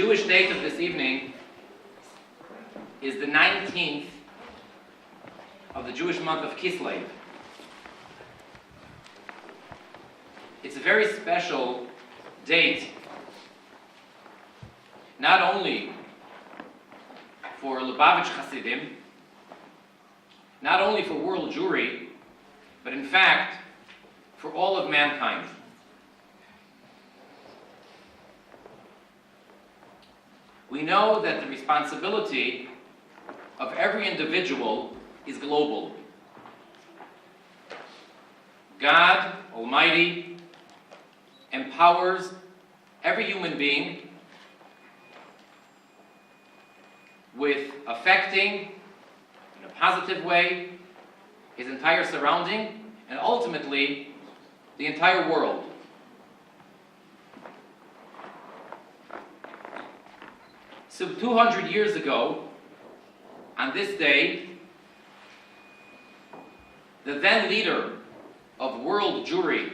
Jewish date of this evening is the 19th of the Jewish month of Kislev. It's a very special date, not only for Lubavitch Hasidim, not only for world Jewry, but in fact, for all of mankind. We know that the responsibility of every individual is global. God Almighty empowers every human being with affecting, in a positive way, his entire surrounding, and ultimately, the entire world. So 200 years ago, on this day, the then leader of world Jewry,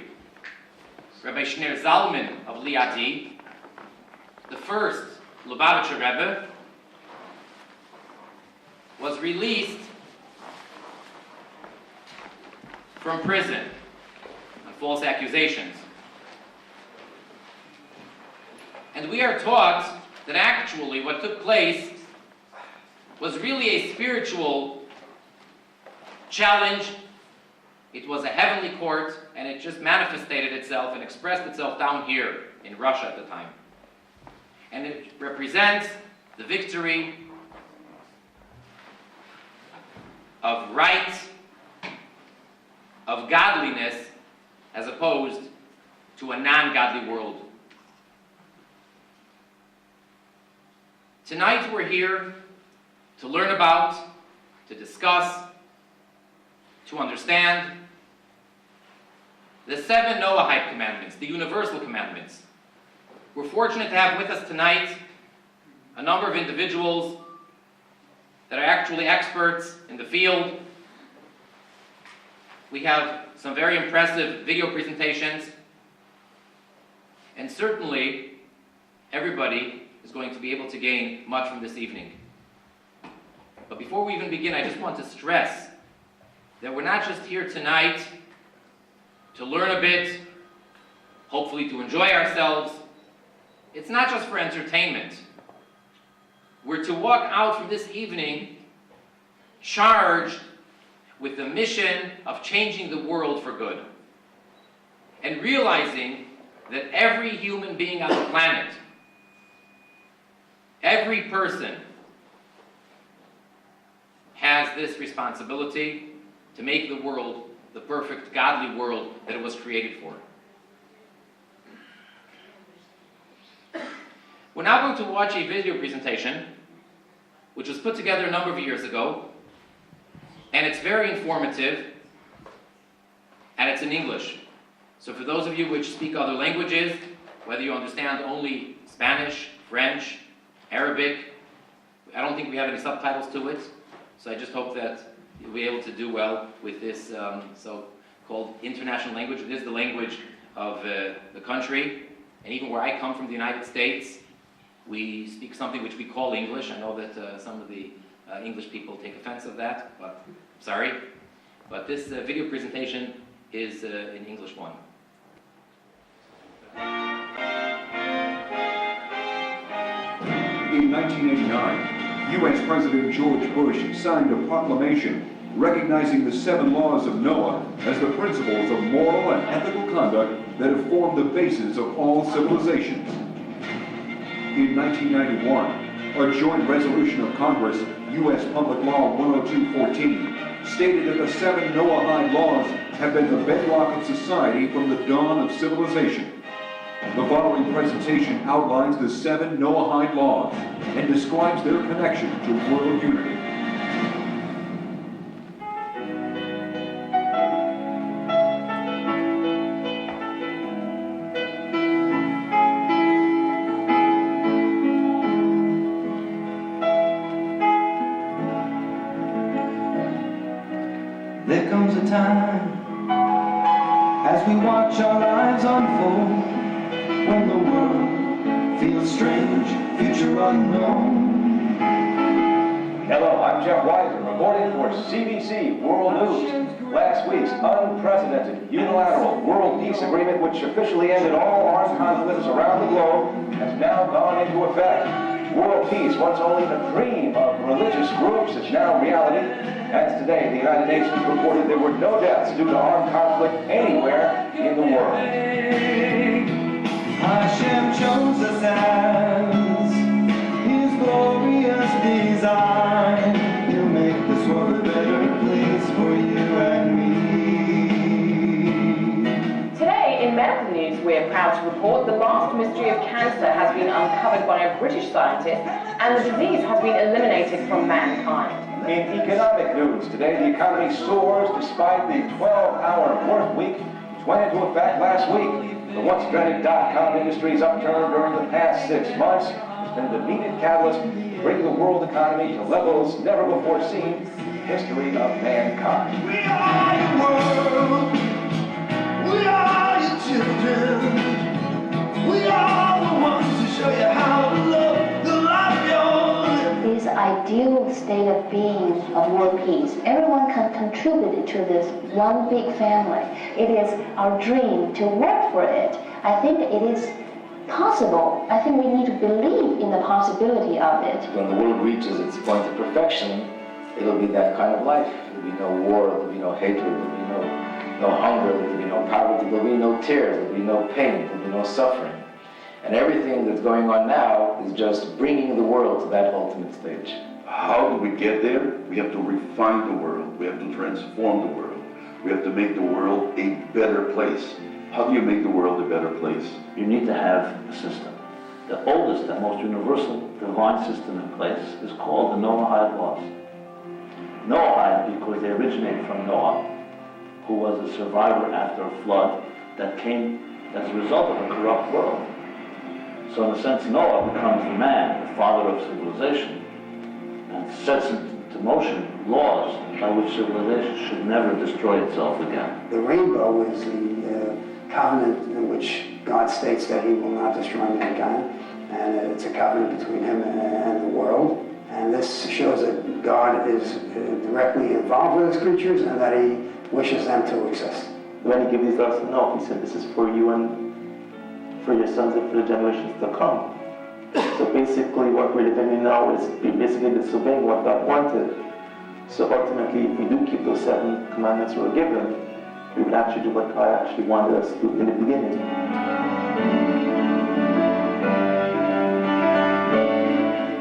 Rabbi Shner Zalman of Liadi, the first Lubavitcher Rebbe, was released from prison on false accusations. And we are taught that actually what took place was really a spiritual challenge. It was a heavenly court, and it just manifested itself and expressed itself down here in Russia at the time. And it represents the victory of right, of godliness, as opposed to a non-godly world. Tonight we're here to learn about, to discuss, to understand the 7 Noahide commandments, the universal commandments. We're fortunate to have with us tonight a number of individuals that are actually experts in the field. We have some very impressive video presentations, and certainly everybody is going to be able to gain much from this evening. But before we even begin, I just want to stress that we're not just here tonight to learn a bit, hopefully to enjoy ourselves. It's not just for entertainment. We're to walk out from this evening charged with the mission of changing the world for good, and realizing that every human being on the planet, every person, has this responsibility to make the world the perfect godly world that it was created for. We're now going to watch a video presentation which was put together a number of years ago, and it's very informative, and it's in English. So for those of you which speak other languages, whether you understand only Spanish, French, Arabic, I don't think we have any subtitles to it, so I just hope that you'll be able to do well with this so-called international language. It is the language of the country, and even where I come from, the United States, we speak something which we call English. I know that some of the English people take offense of that, but sorry. But this video presentation is in English one. In 1989, U.S. President George Bush signed a proclamation recognizing the 7 laws of Noah as the principles of moral and ethical conduct that have formed the basis of all civilizations. In 1991, a joint resolution of Congress, U.S. Public Law 10214, stated that the 7 Noahide laws have been the bedrock of society from the dawn of civilization. The following presentation outlines the 7 Noahide laws and describes their connection to world unity. There comes a time as we watch our lives unfold, when the world feels strange, future unknown. Hello, I'm Jeff Weiser, reporting for CBC World News. Last week's unprecedented unilateral world peace agreement, which officially ended all armed conflicts around the globe, has now gone into effect. World peace, once only the dream of religious groups, is now reality. As today, the United Nations reported there were no deaths due to armed conflict anywhere in the world. Hashem chose us as His glorious design. He'll make this world a better place for you and me. Today in medical news, we're proud to report the last mystery of cancer has been uncovered by a British scientist, and the disease has been eliminated from mankind. In economic news, today the economy soars despite the 12-hour work week which went into effect last week. The once dreaded dot-com industry's upturn during the past 6 months has been the needed catalyst to bring the world economy to levels never before seen in the history of mankind. We are your world. We are your children. We are the ones who show you how to love the life you're living. This ideal state of being of world peace, everyone can contribute to this one big family. It is our dream to work for it. I think it is possible. I think we need to believe in the possibility of it. When the world reaches its point of perfection, it'll be that kind of life. There'll be no war, there'll be no hatred, there'll be no hunger, there'll be no poverty, there'll be no tears, there'll be no pain, there'll be no suffering. And everything that's going on now is just bringing the world to that ultimate stage. How do we get there? We have to refine the world. We have to transform the world. We have to make the world a better place. How do you make the world a better place? You need to have a system. The oldest and most universal divine system in place is called the Noahide laws. Noahide because they originate from Noah, who was a survivor after a flood that came as a result of a corrupt world. So in a sense, Noah becomes the man, the father of civilization, and sets into motion laws by which civilization should never destroy itself again. The rainbow is the covenant in which God states that He will not destroy mankind, and it's a covenant between Him and the world. And this shows that God is directly involved with His creatures and that He wishes them to exist. When He gave these laws to Noah, He said, "This is for you and for your sons and for the generations to come." So basically what we're living in now is basically disobeying what God wanted. So ultimately, if we do keep those 7 commandments we were given, we would actually do what God actually wanted us to do in the beginning.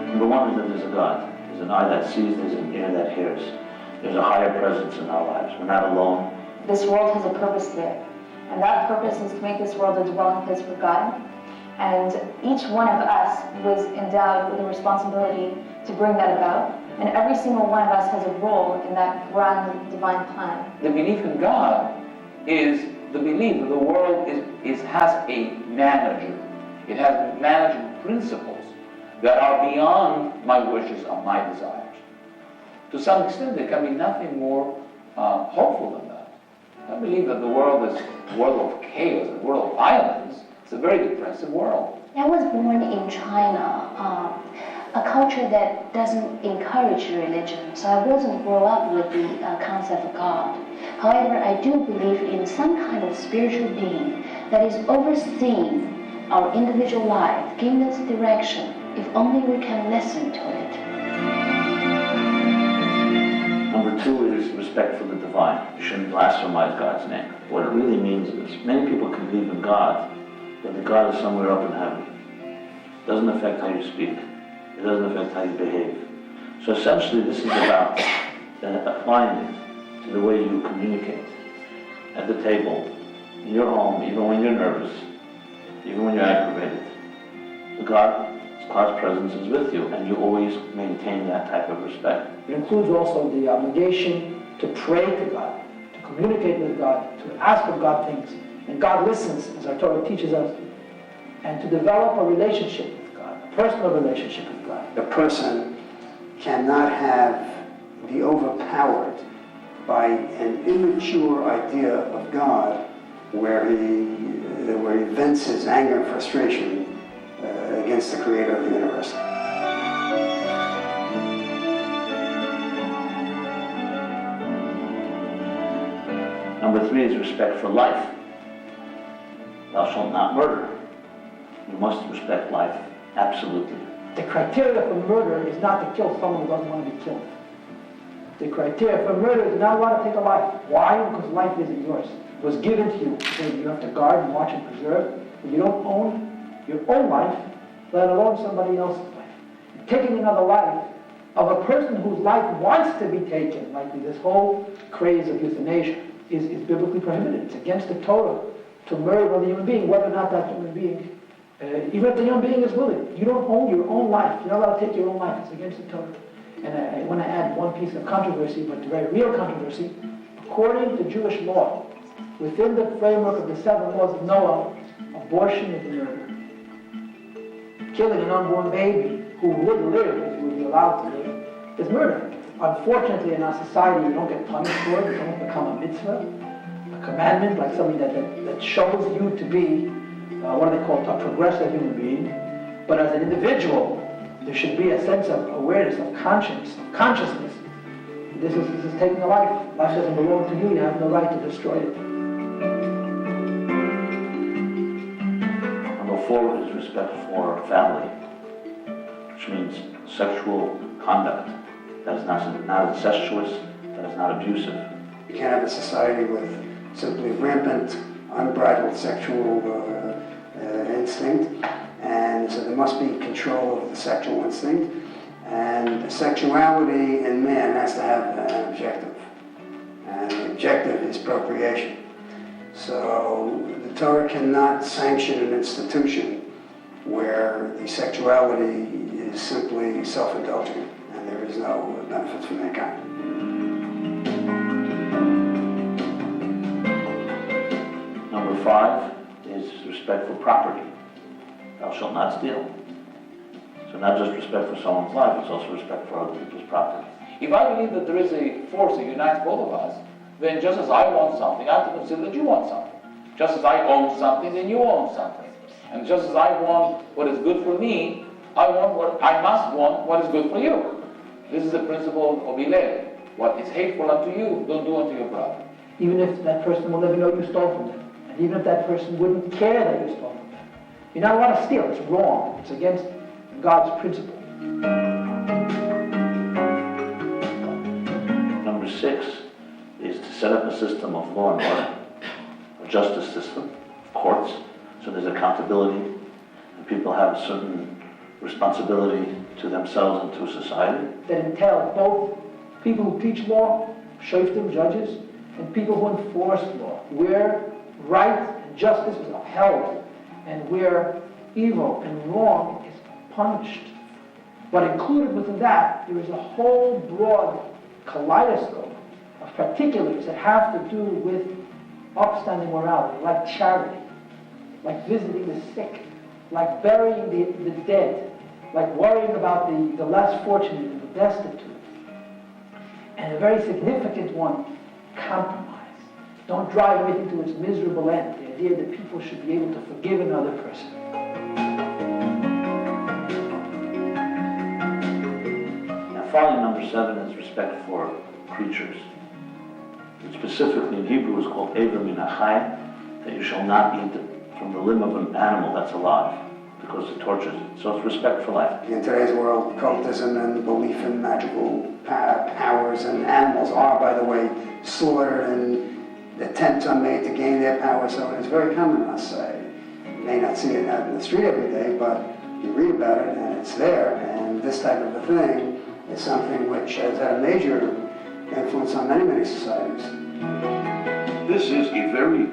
Number one is that there's a God. There's an eye that sees, there's an ear that hears. There's a higher presence in our lives. We're not alone. This world has a purpose there, and that purpose is to make this world a dwelling place for God. And each one of us was endowed with a responsibility to bring that about. And every single one of us has a role in that grand divine plan. The belief in God is the belief that the world has a manager. It has managing principles that are beyond my wishes or my desires. To some extent, there can be nothing more hopeful than that. I believe that the world is a world of chaos, a world of violence. It's a very depressive world. I was born in China, a culture that doesn't encourage religion, so I wasn't brought up with the concept of God. However, I do believe in some kind of spiritual being that is overseeing our individual life, giving us direction, if only we can listen to it. Number 2 is respect for the divine. You shouldn't blasphemize God's name. What it really means is many people can believe in God, but the God is somewhere up in heaven. It doesn't affect how you speak. It doesn't affect how you behave. So essentially, this is about applying it to the way you communicate at the table, in your home, even when you're nervous, even when you're aggravated. God's presence is with you, and you always maintain that type of respect. It includes also the obligation to pray to God, to communicate with God, to ask of God things. And God listens, as our Torah teaches us, and to develop a relationship with God, a personal relationship with God. The person cannot be overpowered by an immature idea of God where he vents his anger and frustration against the creator of the universe. Number 3 is respect for life. Thou shalt not murder. You must respect life, absolutely. The criteria for murder is not to kill someone who doesn't want to be killed. The criteria for murder is not want to take a life. Why? Because life isn't yours. It was given to you. So you have to guard and watch and preserve. But you don't own your own life, let alone somebody else's life. Taking another life of a person whose life wants to be taken, like this whole craze of euthanasia, is biblically prohibited. It's against the Torah to murder another human being, whether or not that human being, even if the human being is willing. You don't own your own life. You're not allowed to take your own life. It's against the Torah. And I want to add one piece of controversy, but a very real controversy. According to Jewish law, within the framework of the 7 laws of Noah, abortion is a murder. Killing an unborn baby who would live, if he would be allowed to live, is murder. Unfortunately, in our society, you don't get punished for it. It don't become a mitzvah, a commandment, like something that shows you to be, what do they call it, a progressive human being. But as an individual, there should be a sense of awareness, of consciousness. This is taking a life. Life doesn't belong to you. You have no right to destroy it. Number 4 is respect for family, which means sexual conduct that is not incestuous, that is not abusive. You can't have a society with simply rampant, unbridled sexual instinct, and so there must be control of the sexual instinct, and sexuality in man has to have an objective, and the objective is procreation. So the Torah cannot sanction an institution where the sexuality is simply self-indulgent and there is no benefit for mankind. Number 5 is respect for property. Thou shalt not steal. So not just respect for someone's life, it's also respect for other people's property. If I believe that there is a force that unites both of us, then just as I want something, I have to consider that you want something. Just as I own something, then you own something. And just as I want what is good for me, I must want what is good for you. This is the principle of Hillel. What is hateful unto you, don't do unto your brother. Even if that person will never know you stole from them. And even if that person wouldn't care that you stole from them. You're not allowed to steal. It's wrong. It's against God's principle. Number 6 is to set up a system of law and order, a justice system, courts, so there's accountability, and people have a certain responsibility to themselves and to society. That entails both people who teach law, shoftim, judges, and people who enforce law, where right and justice is upheld, and where evil and wrong is punished. But included within that, there is a whole broad kaleidoscope of particulars that have to do with upstanding morality, like charity, like visiting the sick, like burying the dead, like worrying about the less fortunate and the destitute. And a very significant one, compromise. Don't drive everything to its miserable end. The idea that people should be able to forgive another person. Now finally, number 7 is respect for creatures. And specifically in Hebrew is called Ever min hachai, that you shall not eat from the limb of an animal that's alive, because it tortures it. So it's respect for life. In today's world, cultism and belief in magical powers and animals are, by the way, slaughtered and attempts are made to gain their power. So it is very common, I say. You may not see it out in the street every day, but you read about it and it's there. And this type of a thing is something which has had a major influence on many, many societies. This is a very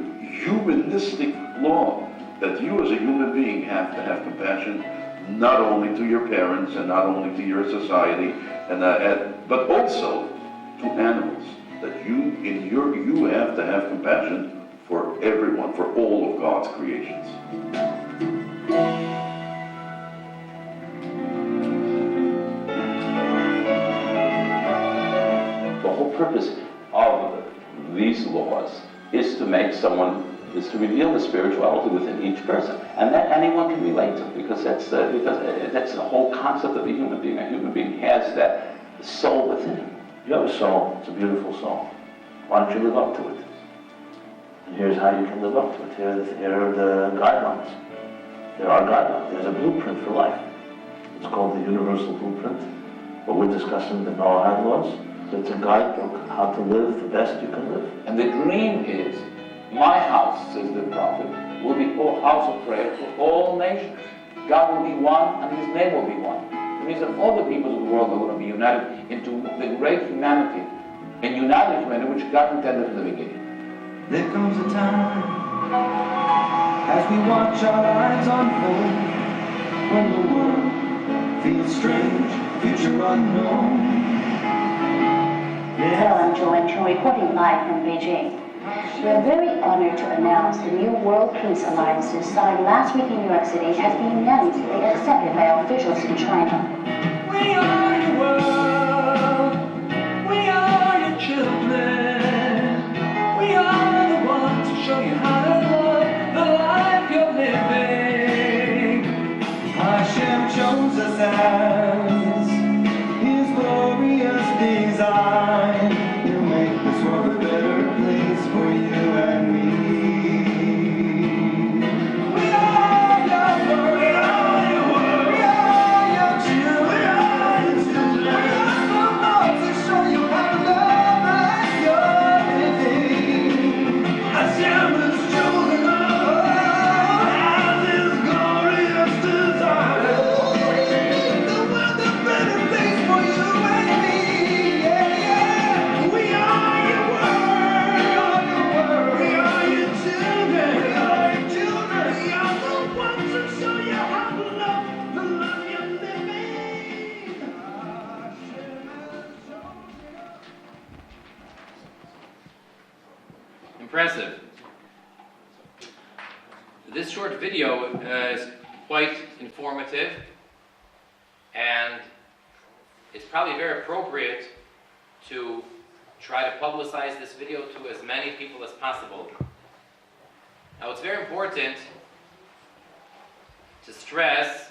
humanistic law that you as a human being have to have compassion, not only to your parents and not only to your society, but also to animals. That you have to have compassion for everyone, for all of God's creations. The whole purpose of these laws is to make someone is to reveal the spirituality within each person, and that anyone can relate to, because that's the whole concept of a human being. A human being has that soul within him. You have a soul. It's a beautiful soul. Why don't you live up to it? And here's how you can live up to it. Here are the guidelines. There are guidelines. There's a blueprint for life. It's called the Universal Blueprint. But we're discussing the Noahide laws. So it's a guidebook how to live the best you can live. And the dream is, my house, says the prophet, will be a house of prayer for all nations. God will be one, and His name will be one. It means that all the peoples of the world are going to be united into the great humanity, and united humanity which God intended from the beginning. There comes a time as we watch our lives unfold, when the world feels strange, future unknown. Hello, I'm Joanne Chung, reporting live from Beijing. We are very honored to announce the new World Peace Alliances signed last week in New York City has been unanimously accepted by officials in China. We are your world, we are your children, we are the ones to show you how to love the life you're living. Hashem chose us as His glorious design. He'll make this world a better place for you and me. We are your world, we are your world, we are your children, we are your children. We are the ones to show you how to love like you're living. Hashem has chosen us as His glorious design. Make the world a better place for you and me. Yeah, yeah. We are your world, we are your children, we are your children. We are the ones to show you how to love the life you're living. Impressive. This short video is quite informative, and it's probably very appropriate to try to publicize this video to as many people as possible. Now, it's very important to stress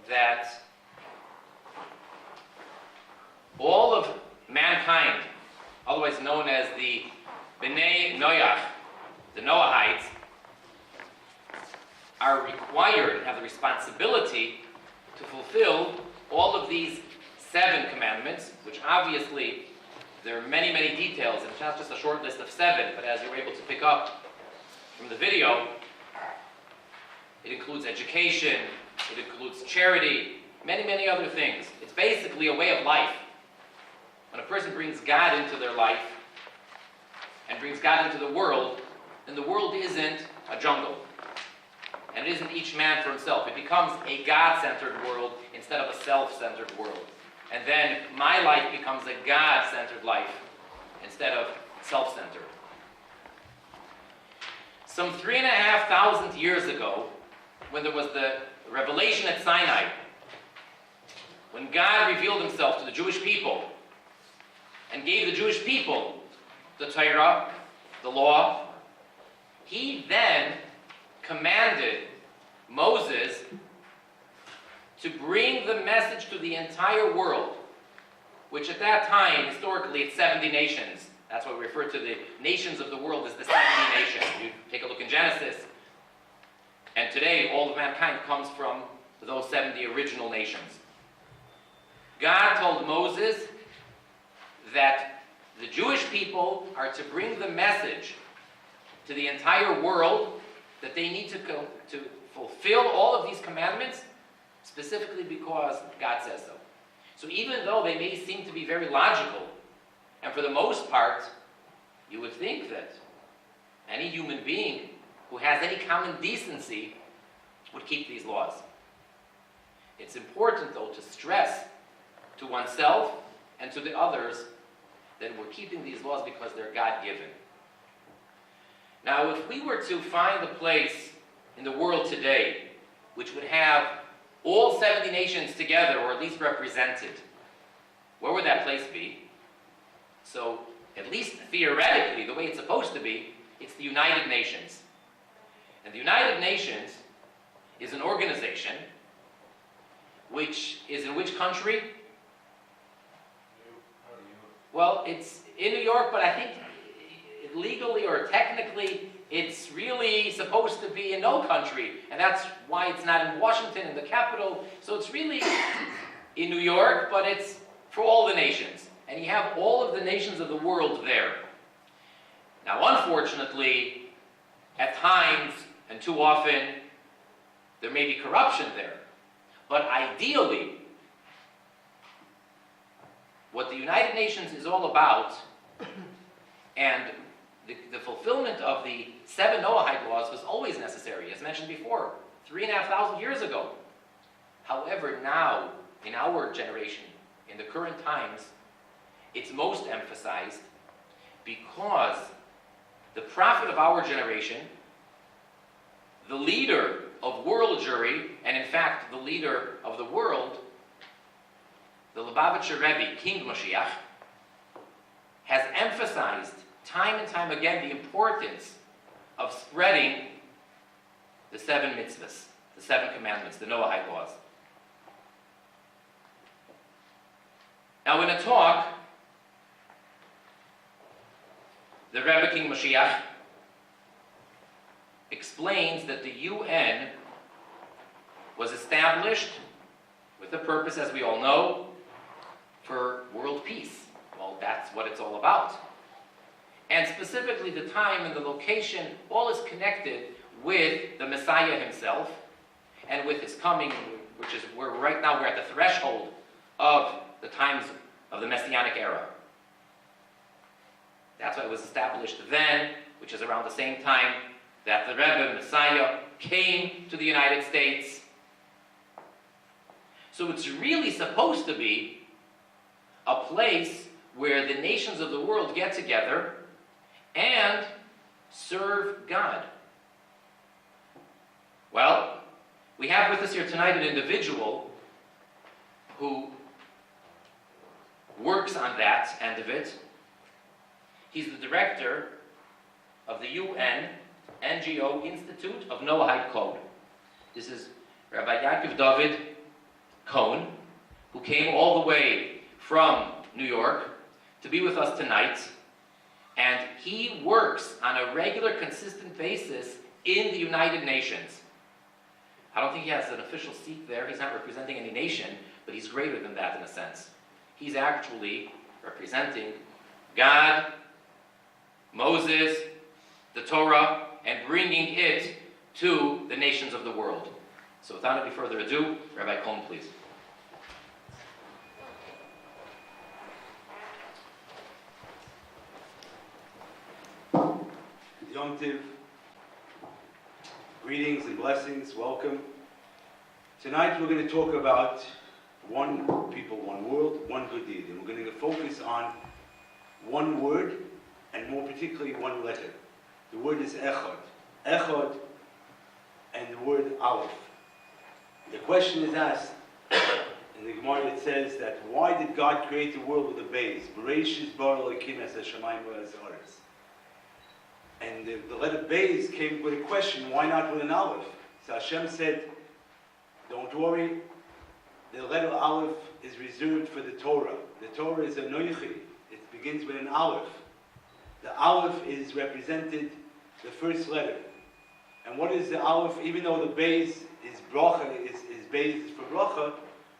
that all of mankind, otherwise known as the B'nai Noach, the Noahites, are required, have the responsibility to fulfill all of these 7 commandments, which obviously there are many, many details, and it's not just a short list of 7, but as you were able to pick up from the video, it includes education, it includes charity, many, many other things. It's basically a way of life. When a person brings God into their life and brings God into the world, then the world isn't a jungle. And it isn't each man for himself. It becomes a God-centered world instead of a self-centered world. And then my life becomes a God-centered life instead of self-centered. Some 3,500 years ago, when there was the revelation at Sinai, when God revealed Himself to the Jewish people and gave the Jewish people the Torah, the law, He then commanded Moses to bring the message to the entire world, which at that time, historically, it's 70 nations. That's what we refer to the nations of the world as the 70 nations. You take a look in Genesis, and today all of mankind comes from those 70 original nations. God told Moses that the Jewish people are to bring the message to the entire world, that they need to fulfill all of these commandments, specifically because God says so. So even though they may seem to be very logical, and for the most part, you would think that any human being who has any common decency would keep these laws. It's important, though, to stress to oneself and to the others that we're keeping these laws because they're God-given. Now, if we were to find a place in the world today which would have all 70 nations together, or at least represented, where would that place be? So, at least theoretically, the way it's supposed to be, it's the United Nations. And the United Nations is an organization which is in which country? Well, it's in New York, but I think legally or technically it's really supposed to be in no country. And that's why it's not in Washington, in the capital. So it's really in New York, but it's for all the nations. And you have all of the nations of the world there. Now, unfortunately, at times and too often, there may be corruption there. But ideally, what the United Nations is all about, and the fulfillment of the 7 Noahide laws was always necessary, as mentioned before, 3,500 years ago. However, now, in our generation, in the current times, it's most emphasized because the prophet of our generation, the leader of world Jewry, and in fact the leader of the world, the Lubavitcher Rebbe, King Moshiach, has emphasized time and time again the importance of spreading the 7 mitzvahs, the 7 commandments, the Noahide laws. Now in a talk, the Rebbe King Moshiach explains that the UN was established with a purpose, as we all know, for world peace. Well, that's what it's all about. And specifically the time and the location, all is connected with the Messiah himself and with his coming, which is where right now we're at the threshold of the times of the Messianic era. That's why it was established then, which is around the same time that the Rebbe, Messiah, came to the United States. So it's really supposed to be a place where the nations of the world get together and serve God. Well, we have with us here tonight an individual who works on that end of it. He's the director of the UN NGO Institute of Noahide Code. This is Rabbi Yaakov David Cohen, who came all the way from New York to be with us tonight, and he works on a regular, consistent basis in the United Nations. I don't think he has an official seat there. He's not representing any nation, but he's greater than that in a sense. He's actually representing God, Moses, the Torah, and bringing it to the nations of the world. So without any further ado, Rabbi Cohen, please. Yom Tiv. Greetings and blessings, welcome. Tonight we're going to talk about one people, one world, one good deed. And we're going to focus on one word, and more particularly one letter. The word is Echad. Echad, and the word Aleph. The question is asked, in the Gemara it says that why did God create the world with a base? Bereshis bara Elokim es hashamayim v'ha'aretz. And the letter Beis came with a question, why not with an Aleph? So Hashem said, don't worry, the letter Aleph is reserved for the Torah. The Torah is a Noichi. It begins with an Aleph. The Aleph is represented, the first letter. And what is the Aleph? Even though the Beis is bracha, is Beis for bracha,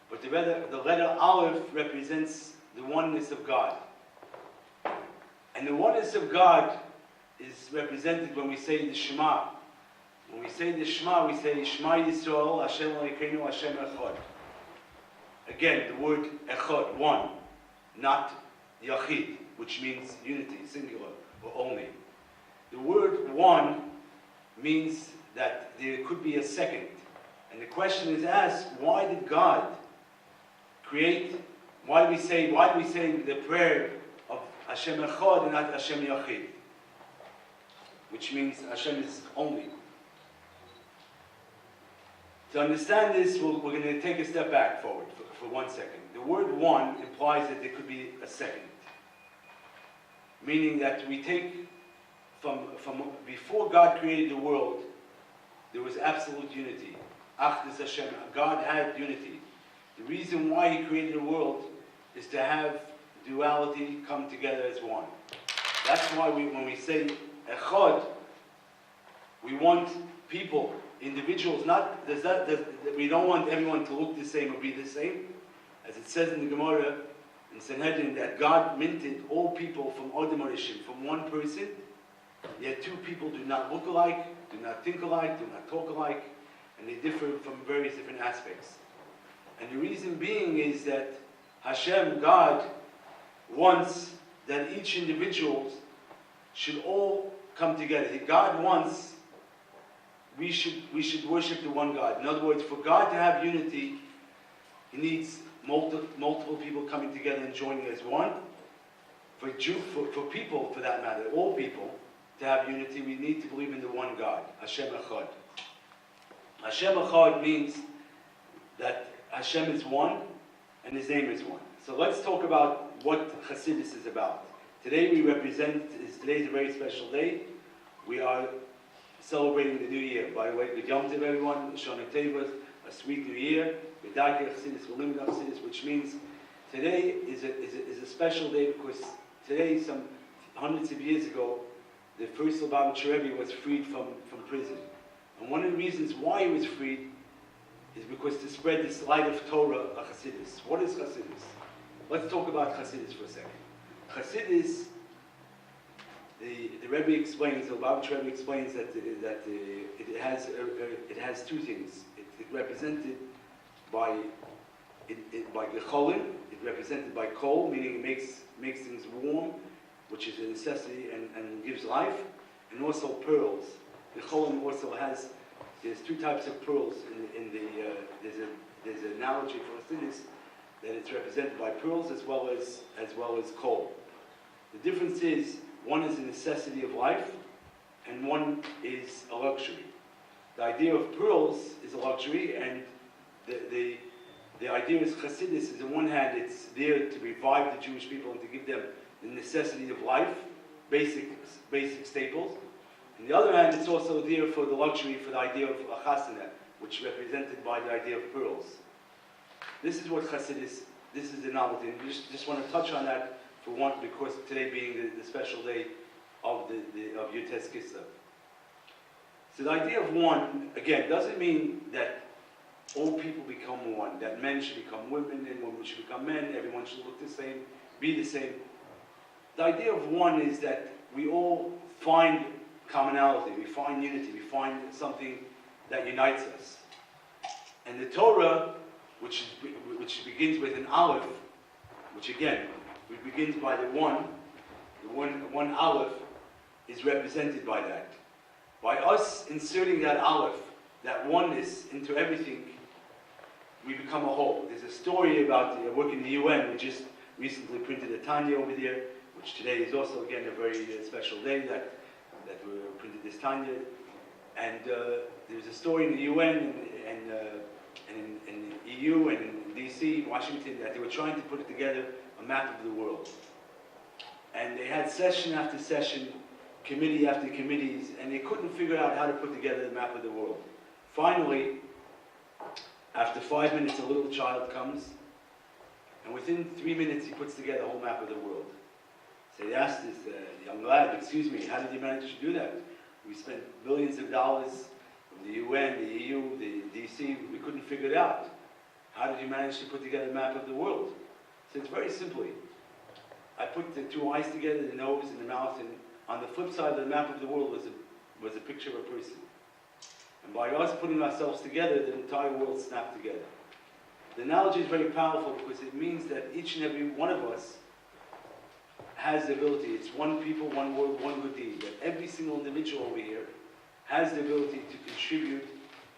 but the letter Aleph represents the oneness of God. And the oneness of God is represented when we say the Shema. When we say the Shema, we say Shema Yisrael, Hashem Elokeinu, Hashem Echad. Again, the word Echad, one, not Yachid, which means unity, singular, or only. The word one means that there could be a second. And the question is asked, why did God create, why do we say the prayer of Hashem Echad and not Hashem Yachid? Which means Hashem is only. To understand this, we're going to take a step back forward for 1 second. The word one implies that there could be a second. Meaning that we take from before God created the world, there was absolute unity. Achdus Hashem, God had unity. The reason why He created the world is to have duality come together as one. That's why when we say Echad, we want people, individuals, we don't want everyone to look the same or be the same. As it says in the Gemara, in Sanhedrin, that God minted all people from Adam Arishim, from one person, yet two people do not look alike, do not think alike, do not talk alike, and they differ from various different aspects. And the reason being is that Hashem, God, wants that each individual should all come together. God wants we should worship the one God. In other words, for God to have unity, He needs multiple people coming together and joining as one. For people, for that matter, all people, to have unity, we need to believe in the one God, Hashem Echad. Hashem Echad means that Hashem is one and His name is one. So let's talk about what Chassidus is about. Today today's a very special day. We are celebrating the new year. By the way, good Yom Tov everyone, Shana Tevas, a sweet new year. V'dakei Chassidus, v'limud Chassidus, which means today is a special day because today, some hundreds of years ago, the first Lubavitcher Rebbe was freed from prison. And one of the reasons why he was freed is because to spread this light of Torah, a Chassidus. What is Chassidus? Let's talk about Chassidus for a second. Chassidus, the Rebbe explains, the Lubavitcher Rebbe explains that it has two things. It's represented by Gecholim, it's represented by coal, meaning it makes things warm, which is a necessity and gives life, and also pearls. Gecholim also there's two types of pearls there's an analogy for Chassidus that it's represented by pearls as well as coal. The difference is one is a necessity of life and one is a luxury. The idea of pearls is a luxury, and the idea is Chassidus is on one hand it's there to revive the Jewish people and to give them the necessity of life, basic staples. On the other hand, it's also there for the luxury, for the idea of a chasana, which is represented by the idea of pearls. This is what Chassidus, this is the novelty. And just want to touch on that for one, because today being the special day of Yutes Kislev. So the idea of one, again, doesn't mean that all people become one, that men should become women and women should become men, everyone should look the same, be the same. The idea of one is that we all find commonality, we find unity, we find something that unites us. And the Torah, which begins with an aleph, which again, begins by the one aleph is represented by that. By us inserting that aleph, that oneness into everything, we become a whole. There's a story about work in the UN. We just recently printed a Tanya over there, which today is also again a very special day that we printed this Tanya. And there's a story in the UN and in the EU and in DC, Washington, that they were trying to put together a map of the world. And they had session after session, committee after committees, and they couldn't figure out how to put together the map of the world. Finally, after 5 minutes, a little child comes, and within 3 minutes, he puts together a whole map of the world. So they asked this young lad, excuse me, how did you manage to do that? We spent billions of dollars from the UN, the EU, the DC, we couldn't figure it out. How did you manage to put together a map of the world? So it's very simply, I put the two eyes together, the nose and the mouth, and on the flip side of the map of the world was a picture of a person. And by us putting ourselves together, the entire world snapped together. The analogy is very powerful because it means that each and every one of us has the ability. It's one people, one word, one good deed. That every single individual over here has the ability to contribute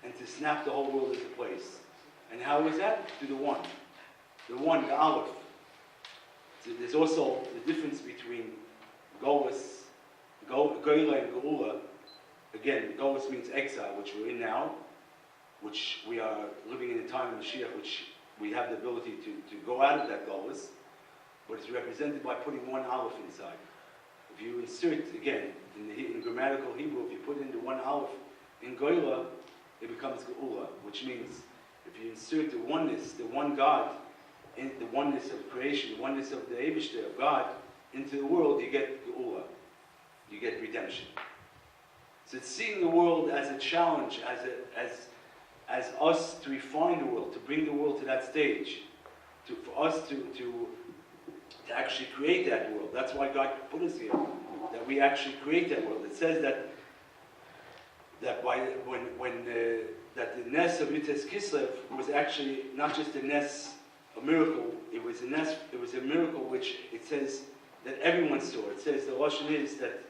and to snap the whole world into place. And how is that? Through the one. The one, the aleph. So there's also the difference between Gola and Geula. Again, Gola means exile, which we're in now, which we are living in the time of Moshiach, which we have the ability to go out of that Gola, but it's represented by putting one aleph inside. If you insert, again, in grammatical Hebrew, if you put in the one aleph in Gola, it becomes Geula, which means if you insert the oneness, the one God, in the oneness of creation, the oneness of the Eibishter, of God, into the world, you get Geula. You get redemption. So it's seeing the world as a challenge, as us to refine the world, to bring the world to that stage, for us to actually create that world. That's why God put us here, that we actually create that world. It says that that the ness of Yutes Kislev was actually not just a ness, a miracle. It was a miracle which it says that everyone saw. It says the Lashon is that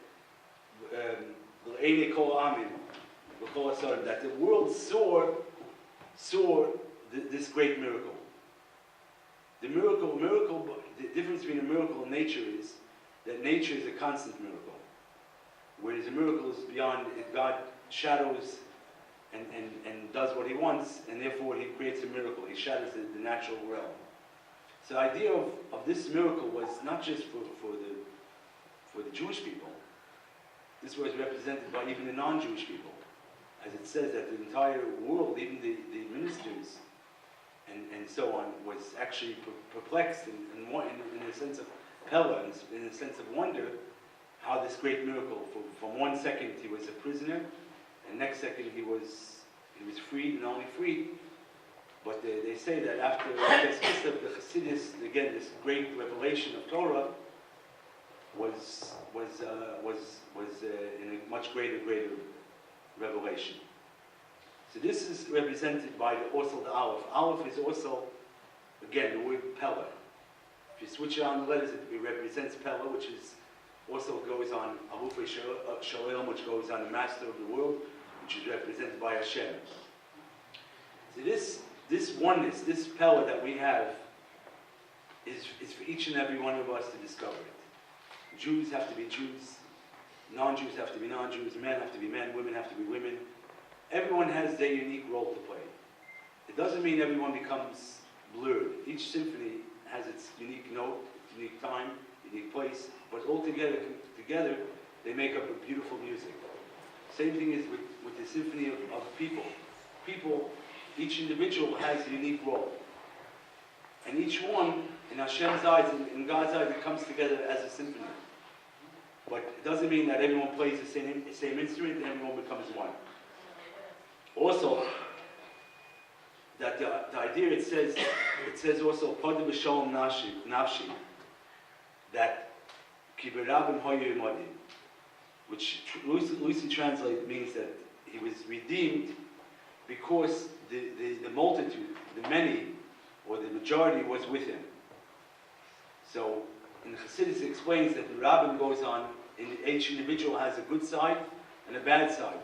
that the world saw this great miracle. The difference between a miracle and nature is that nature is a constant miracle, whereas a miracle is beyond it. God shadows and does what he wants, and therefore he creates a miracle. He shadows the natural realm. So the idea of this miracle was not just for the Jewish people. This was represented by even the non-Jewish people. As it says that the entire world, even the ministers and so on, was actually perplexed in a sense of Pella, in a sense of wonder, how this great miracle, from 1 second he was a prisoner, and next second he was freed, and only freed. But they say that after Kislev, the Chassidus, again, this great revelation of Torah, was in a much greater revelation. So this is represented by also the Aleph. Aleph is also, again, the word Pella. If you switch around the letters, it represents Pella, which is also goes on Aluf Shalom, which goes on the Master of the World, which is represented by Hashem. So this oneness, this Pella that we have, is for each and every one of us to discover it. Jews have to be Jews, non-Jews have to be non-Jews, men have to be men, women have to be women. Everyone has their unique role to play. It doesn't mean everyone becomes blurred. Each symphony has its unique note, unique time, unique place, but all together they make up a beautiful music. Same thing is with the symphony of people. People, each individual has a unique role. And each one, in Hashem's eyes, in God's eyes, it comes together as a symphony. But it doesn't mean that everyone plays the same instrument and everyone becomes one. Also, that the idea it says also Pada b'shalom nafshi, that kiberabim hoyu imadi, which loosely translated means that he was redeemed because the multitude, the many, or the majority was with him. So in the Chassidus it explains that the rabbin goes on, and each individual has a good side and a bad side.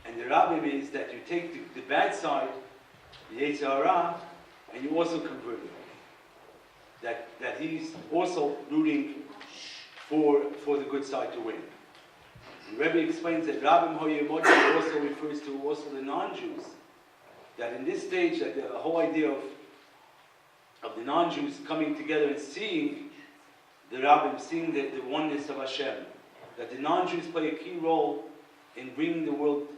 And the rabbin means that you take the bad side, the Yetzer Hara, and you also convert it. That he's also rooting for the good side to win. And Rebbe explains that Rabbim Hoyemodi also refers to also the non-Jews. That in this stage, that the whole idea of the non-Jews coming together and seeing the Rabbim, seeing the oneness of Hashem, that the non-Jews play a key role in bringing the world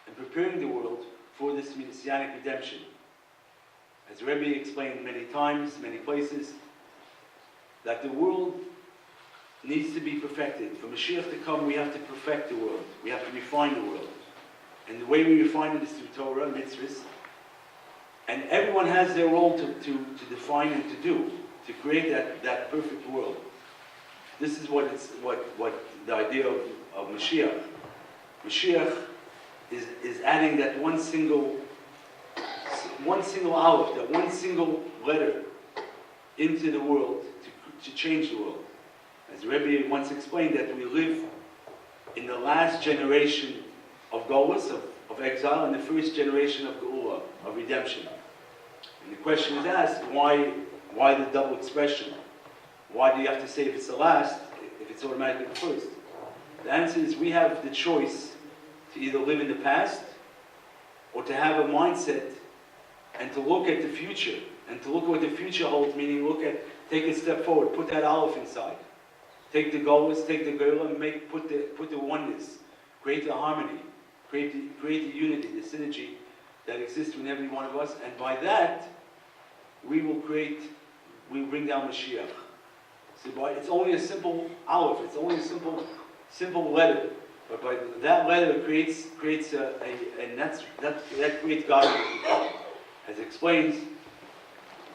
and preparing the world for this Messianic redemption. As Rebbe explained many times, many places, that the world needs to be perfected. For Moshiach to come, we have to perfect the world. We have to refine the world. And the way we refine it is through Torah, mitzvahs. And everyone has their role to define and to do, to create that perfect world. This is what the idea of Mashiach. Mashiach is adding that one single aleph, that one single letter into the world to change the world. As Rebbe once explained, that we live in the last generation of Golus, of exile, and the first generation of Geula, of redemption. And the question is asked, why the double expression? Why do you have to say if it's the last, if it's automatically the first? The answer is we have the choice to either live in the past or to have a mindset and to look at the future and to look at what the future holds, meaning take a step forward, put that aleph inside. Take the goals, take the Geula, and put the oneness, create the harmony, create the unity, the synergy that exists in every one of us, and by that, we bring down Moshiach. So it's only a simple aleph, it's only a simple letter, but by that letter creates and that creates God. As it explains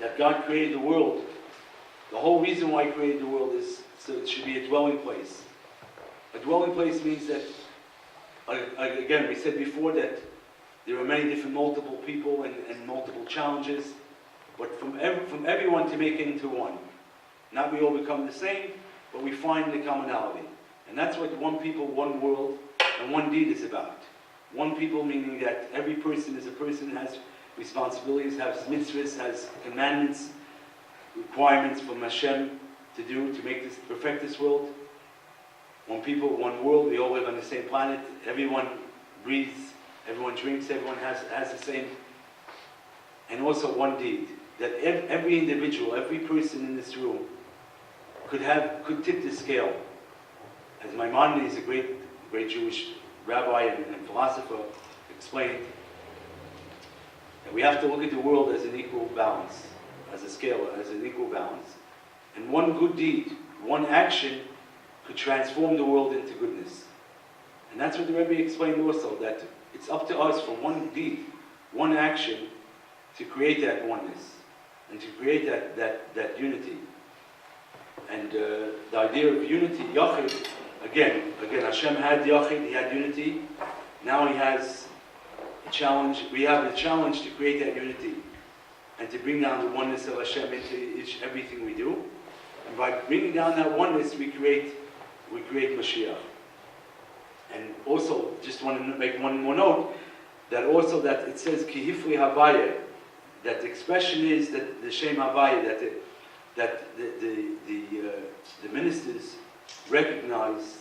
that God created the world. The whole reason why He created the world is so it should be a dwelling place. A dwelling place means that, again, we said before that there are many different multiple people and multiple challenges, but from everyone to make it into one. Not we all become the same, but we find the commonality. And that's what one people, one world, and one deed is about. One people meaning that every person is a person, has responsibilities, has mitzvahs, has commandments, requirements from Hashem to do, to perfect this world. One people, one world, we all live on the same planet, everyone breathes, everyone drinks, everyone has the same. And also one deed, that every individual, every person in this room could tip the scale. As Maimonides, a great Jewish rabbi and philosopher, explained, that we have to look at the world as an equal balance, as a scale, as an equal balance. And one good deed, one action, could transform the world into goodness. And that's what the Rebbe explained also, that it's up to us for one deed, one action, to create that oneness, and to create that unity. And the idea of unity, Yachid, again, Hashem had Yachid, He had unity. Now He has a challenge. We have the challenge to create that unity and to bring down the oneness of Hashem into everything we do. And by bringing down that oneness, we create Moshiach. And also, just want to make one more note, that it says Kihifli Havaya, that the expression is that the Shem Havaya, that the ministers recognize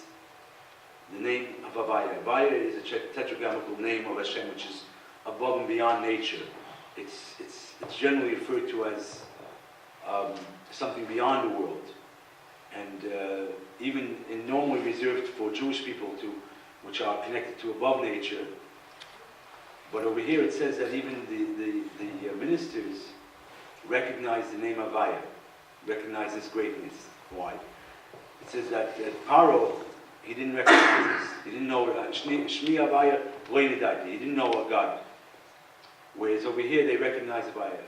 the name of Havaya. Havaya is a tetragrammatic name of Hashem, which is above and beyond nature. It's generally referred to as something beyond the world, and even normally reserved for Jewish people which are connected to above nature. But over here it says that even the ministers recognize the name Havaya, recognize His greatness. Why? It says that Paro, he didn't recognize this. He didn't know Shmi Havaya Leidati. He didn't know a God. Whereas over here they recognize Havaya.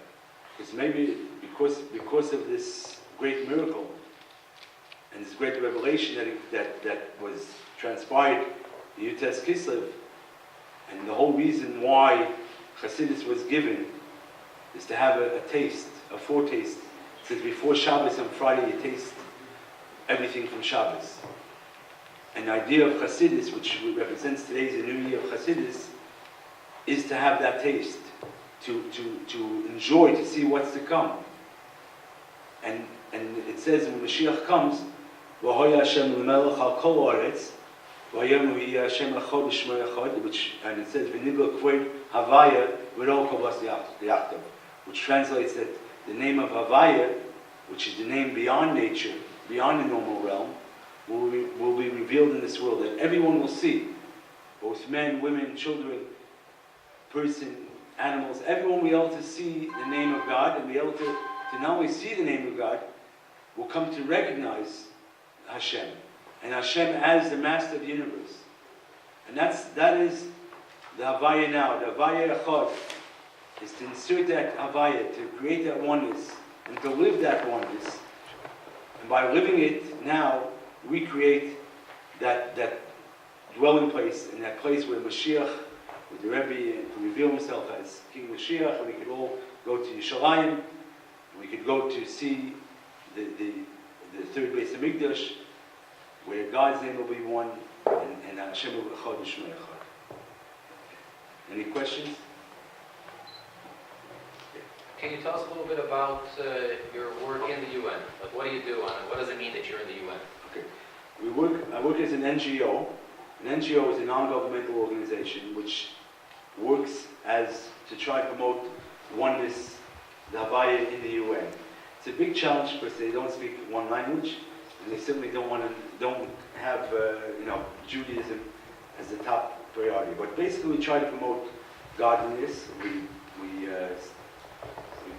Because maybe because of this great miracle and this great revelation that was transpired in Yutes Kislev, and the whole reason why Chassidus was given is to have a taste, a foretaste. It says before Shabbos on Friday you taste everything from Shabbos. And the idea of Chassidus, which represents today's the new year of Chassidus, is to have that taste, to enjoy, to see what's to come. And it says when Mashiach comes, V'hoya Hashem l'melech al kol haaretz, v'hayom v'yeh Hashem echad v'shmo echad, and it says v'nigla kvod Havaya v'rol kol bas yachtav, which translates that the name of Havaya, which is the name beyond nature, beyond the normal realm, will be revealed in this world, that everyone will see, both men, women, children, person, animals, everyone will be able to see the name of God, and be able to not only see the name of God, will come to recognize Hashem, and Hashem as the master of the universe. And that is the Havaya now. The Havaya Echad is to insert that Havaya, to create that oneness, and to live that oneness. And by living it now, we create that dwelling place, and that place where Moshiach, with the Rebbe, could reveal himself as King Moshiach, and we could all go to Yerushalayim, and we could go to see the third Beis Hamikdash, where God's name will be one, and Hashem will be Echad V'Shmo Echad. Any questions? Can you tell us a little bit about your work in the UN? Like, what do you do on it? What does it mean that you're in the UN? Okay. I work as an NGO. An NGO is a non-governmental organization which works to try to promote oneness, the Havaya in the UN. It's a big challenge because they don't speak one language, and they simply don't have Judaism as the top priority. But basically, we try to promote godliness. We've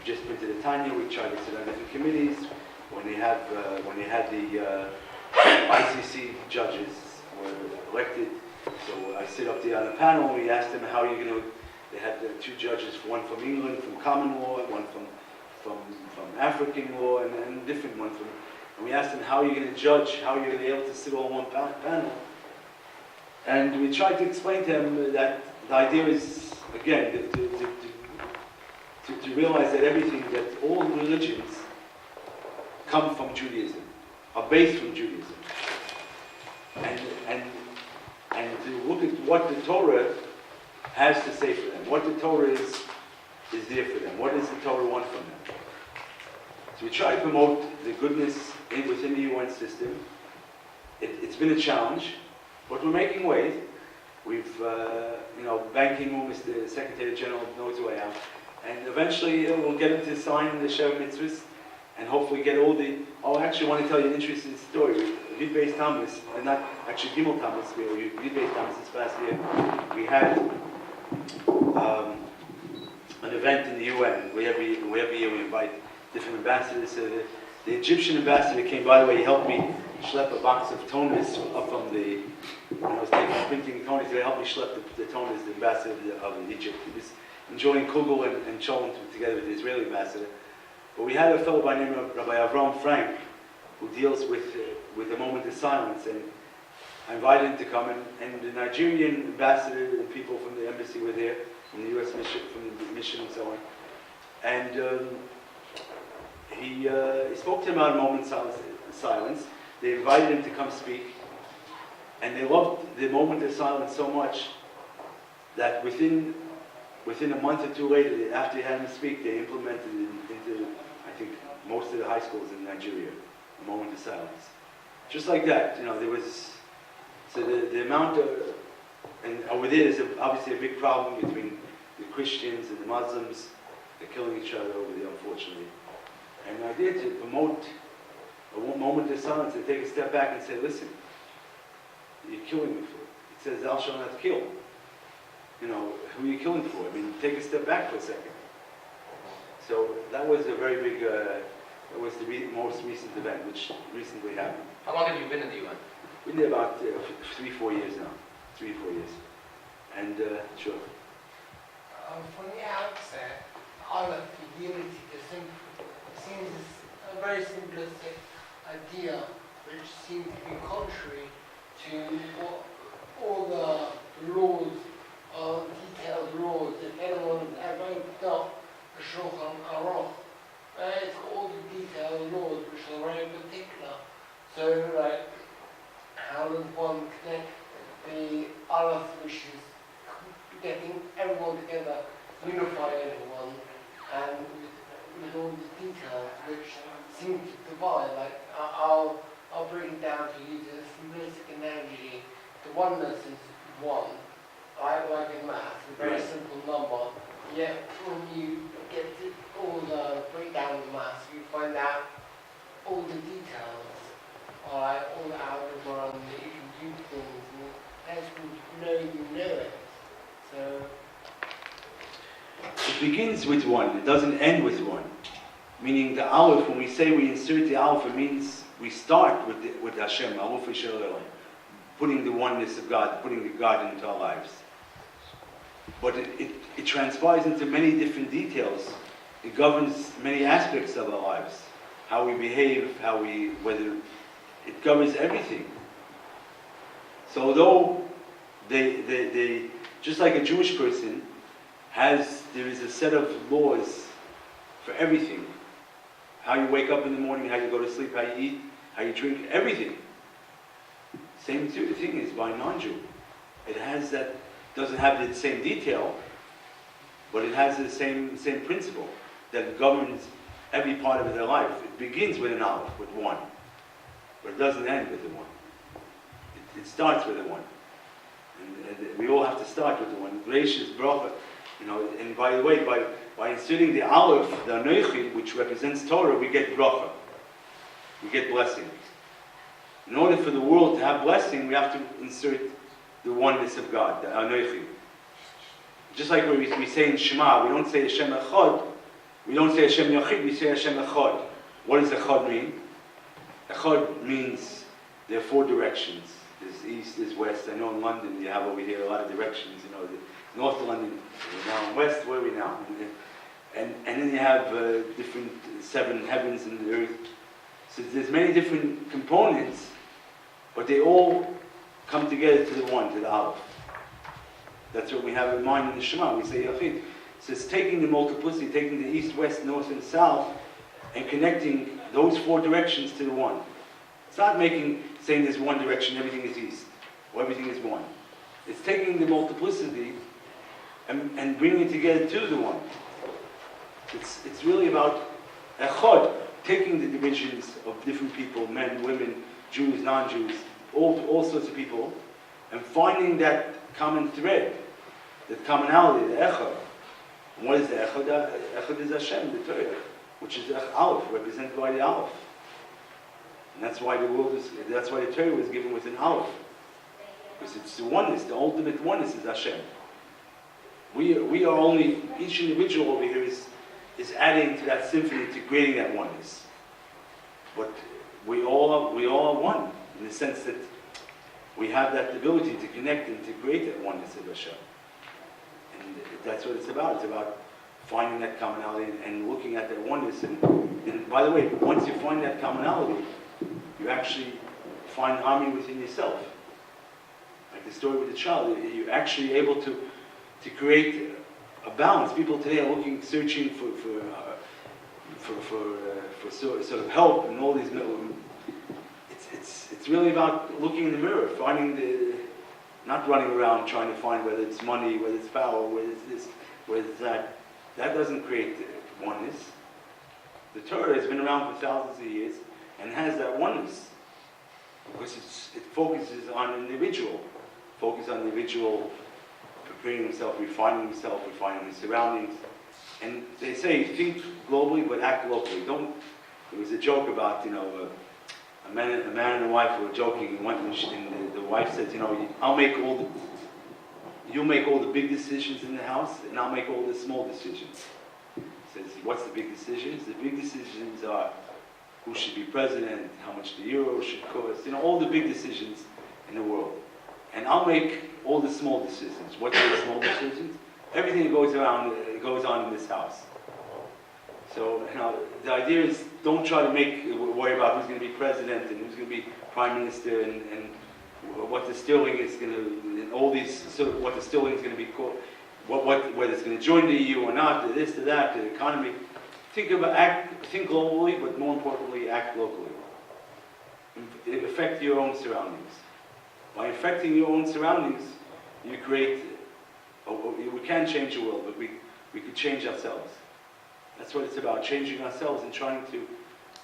just printed a Tanya. We try to sit on different committees. When they had the ICC judges were elected, so I sit up there on the panel. We asked them how you're going to. They had two judges, one from England, from common law, one from African law, and a different one from. And we asked them how you're going to judge, how you're going to be able to sit all on one panel. And we tried to explain to them that the idea is, again, to realize that everything, that all religions come from Judaism, are based from Judaism. And to look at what the Torah has to say for them, what the Torah is there for them, what does the Torah want from them. So we try to promote the goodness within the UN system. It's been a challenge, but we're making ways. We've, Ban Ki-moon is the Secretary General, knows who I am, and eventually we'll get him to sign the Sheva Mitzvahs, and hopefully get all the. I actually want to tell you an interesting story. Yud Beis Tammuz, not actually Gimel Tammuz, Yud Beis Tammuz this past year, we had an event in the UN. Every year we invite different ambassadors. The Egyptian ambassador came, by the way, he helped me schlep a box of toners up from the, when I was printing toners, he helped me schlep the toners, the ambassador of Egypt. He was enjoying kugel and cholent together with the Israeli ambassador. But we had a fellow by the name of Rabbi Avram Frank, who deals with the moment of silence, and I invited him to come, and the Nigerian ambassador and people from the embassy were there, from the U.S. mission, from the mission and so on. And he spoke to him about a moment of silence. They invited him to come speak, and they loved the moment of silence so much that within a month or two later, after he had him speak, they implemented it into, I think, most of the high schools in Nigeria, a moment of silence. Just like that, there was, so the amount of, and over there there's obviously a big problem between the Christians and the Muslims. They're killing each other over there, unfortunately. And the idea to promote a moment of silence, to take a step back and say, listen, you're killing me for it. It says, thou shalt not kill. Who are you killing for? I mean, take a step back for a second. So that was a very big, that was the most recent event, which recently happened. How long have you been in the UN? We've been there about 3-4 years now. 3-4 years. And, sure. From the outset, all of the unity seems a very simplistic idea, which seems to be contrary to all the laws, detailed laws. If anyone's ever opened up the Shulchan Aruch, it's got all the detailed laws which are very particular. So, like, how does one connect the Aleph, which is getting everyone together, unify everyone, and with all the details which seem to divide. Like, I'll bring it down to use a simplistic analogy. The oneness is one, like in maths, a very simple number. Yet when you get to all the breakdown of maths, you find out all the details, all the algebra, and you can do things, and that's when you know it. So it begins with one, it doesn't end with one. Meaning the Aleph, when we say we insert the Aleph, it means we start with Hashem, Aleph Yisrael, putting the oneness of God, putting the God into our lives. But it transpires into many different details. It governs many aspects of our lives. How we behave, whether it governs everything. So although they just like a Jewish person there is a set of laws for everything. How you wake up in the morning, how you go to sleep, how you eat, how you drink, everything. Same thing is by a non-Jew. It has that, doesn't have the same detail, but it has the same principle that governs every part of their life. It begins with an Aleph, with one, but it doesn't end with the one. It starts with the one. And we all have to start with the one. Gracious, bracha, and by the way, by inserting the Aleph, the Anochi, which represents Torah, we get bracha. We get blessing. In order for the world to have blessing, we have to insert the oneness of God, the Anochi. Just like when we say in Shema, we don't say Hashem Echad, we don't say Hashem Yochid, we say Hashem Echad. What does Echad mean? Echad means there are four directions. There's east, there's west. I know in London you have over here a lot of directions. You know, the north of London, we're now in west, where are we now? And then you have different seven heavens and the earth. So there's many different components, but they all come together to the one, to the Aleph. That's what we have in mind in the Shema. We say Yachid. So it's taking the multiplicity, taking the east, west, north, and south, and connecting those four directions to the one. It's not saying there's one direction, everything is east, or everything is one. It's taking the multiplicity and bringing it together to the one. It's really about Echad, taking the divisions of different people, men, women, Jews, non-Jews, all sorts of people, and finding that common thread, that commonality, the Echad. And what is the Echad? The Echad is Hashem, the Torah, which is the Aleph, represented by the Aleph. And that's why that's why the Torah was given with an Aleph. Because it's the oneness, the ultimate oneness is Hashem. We are only, each individual over here is adding to that symphony, to creating that oneness. But we all are one, in the sense that we have that ability to connect and to create that oneness of Hashem. And that's what it's about. It's about finding that commonality and looking at that oneness. And by the way, once you find that commonality, you actually find harmony within yourself. Like the story with the child, you're actually able to create a balance. People today are searching for sort of help and all these. It's really about looking in the mirror, finding not running around trying to find whether it's money, whether it's power, whether it's this, whether it's that. That doesn't create oneness. The Torah has been around for thousands of years and has that oneness because it focuses on an individual, preparing himself, refining his surroundings. And they say, think globally but act locally. There was a joke about, a man and a wife were joking, and the wife said, you'll make all the big decisions in the house, and I'll make all the small decisions. He says, what's the big decisions? The big decisions are who should be president, how much the euro should cost, all the big decisions in the world. And I'll make all the small decisions. What are the small decisions? Everything that goes on in this house. So the idea is don't try to worry about who's going to be president and who's going to be prime minister and what the sterling is going to, and all these what the sterling is going to be called, whether it's going to join the EU or not, this to that, the economy. Think globally, but more importantly, act locally. Affect your own surroundings. By affecting your own surroundings, you create. We can change the world, but we could change ourselves. That's what it's about: changing ourselves and trying to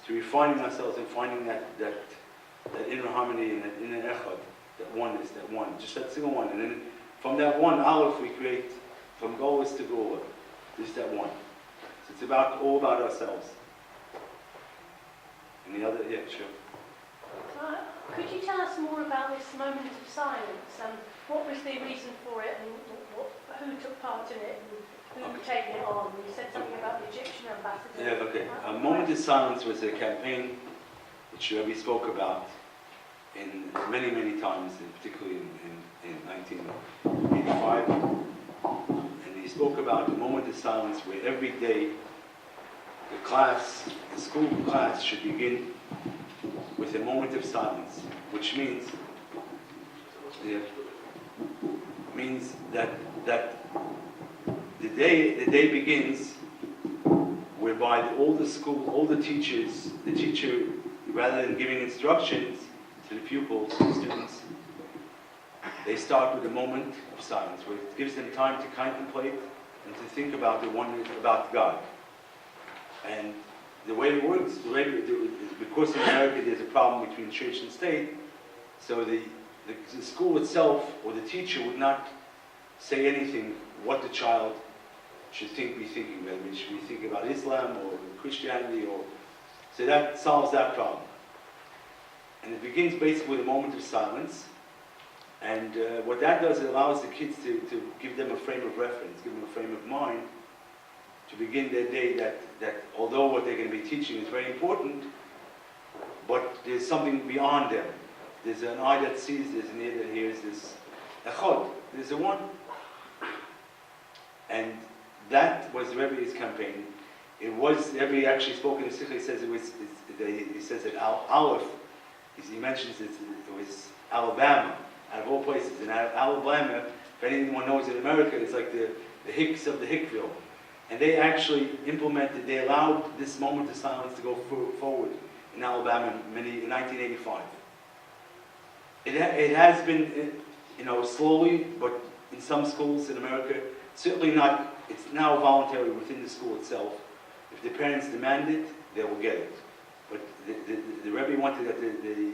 refining ourselves and finding that inner harmony and that inner echad, that oneness, that one, just that single one. And then from that one aleph, we create from Golas to Gola, just that one. So it's all about ourselves. And the other, yeah, sure. Could you tell us more about this moment of silence and what was the reason for it and who took part in it and who came it on? You said something about the Egyptian ambassador. Yeah, okay. A moment of silence was a campaign which Rebbe spoke about in many, many times, particularly in 1985. And he spoke about a moment of silence where every day the school class should begin with a moment of silence, which means that the day begins whereby all the teacher, rather than giving instructions to the pupils, to the students, they start with a moment of silence where it gives them time to contemplate and to think about about God. And the way it works, because in America there's a problem between church and state, so the school itself or the teacher would not say anything what the child should be thinking, whether he should be thinking about Islam or Christianity, so that solves that problem. And it begins basically with a moment of silence, And what that does, it allows the kids to give them a frame of reference, give them a frame of mind to begin their day that although what they're going to be teaching is very important, but there's something beyond them. There's an eye that sees, there's an ear that hears, there's echad, there's a one. And that was the Rebbe's campaign. It was, the Rebbe actually spoke in the Sikha, he says he says that Aleph, he mentions it was Alabama, out of all places. And out of Alabama, if anyone knows in America, it's like the Hicks of the Hickville. And they actually implemented, they allowed this moment of silence to go forward in Alabama in 1985. It has been, slowly, but in some schools in America, certainly not, it's now voluntary within the school itself. If the parents demand it, they will get it. But the Rebbe wanted that the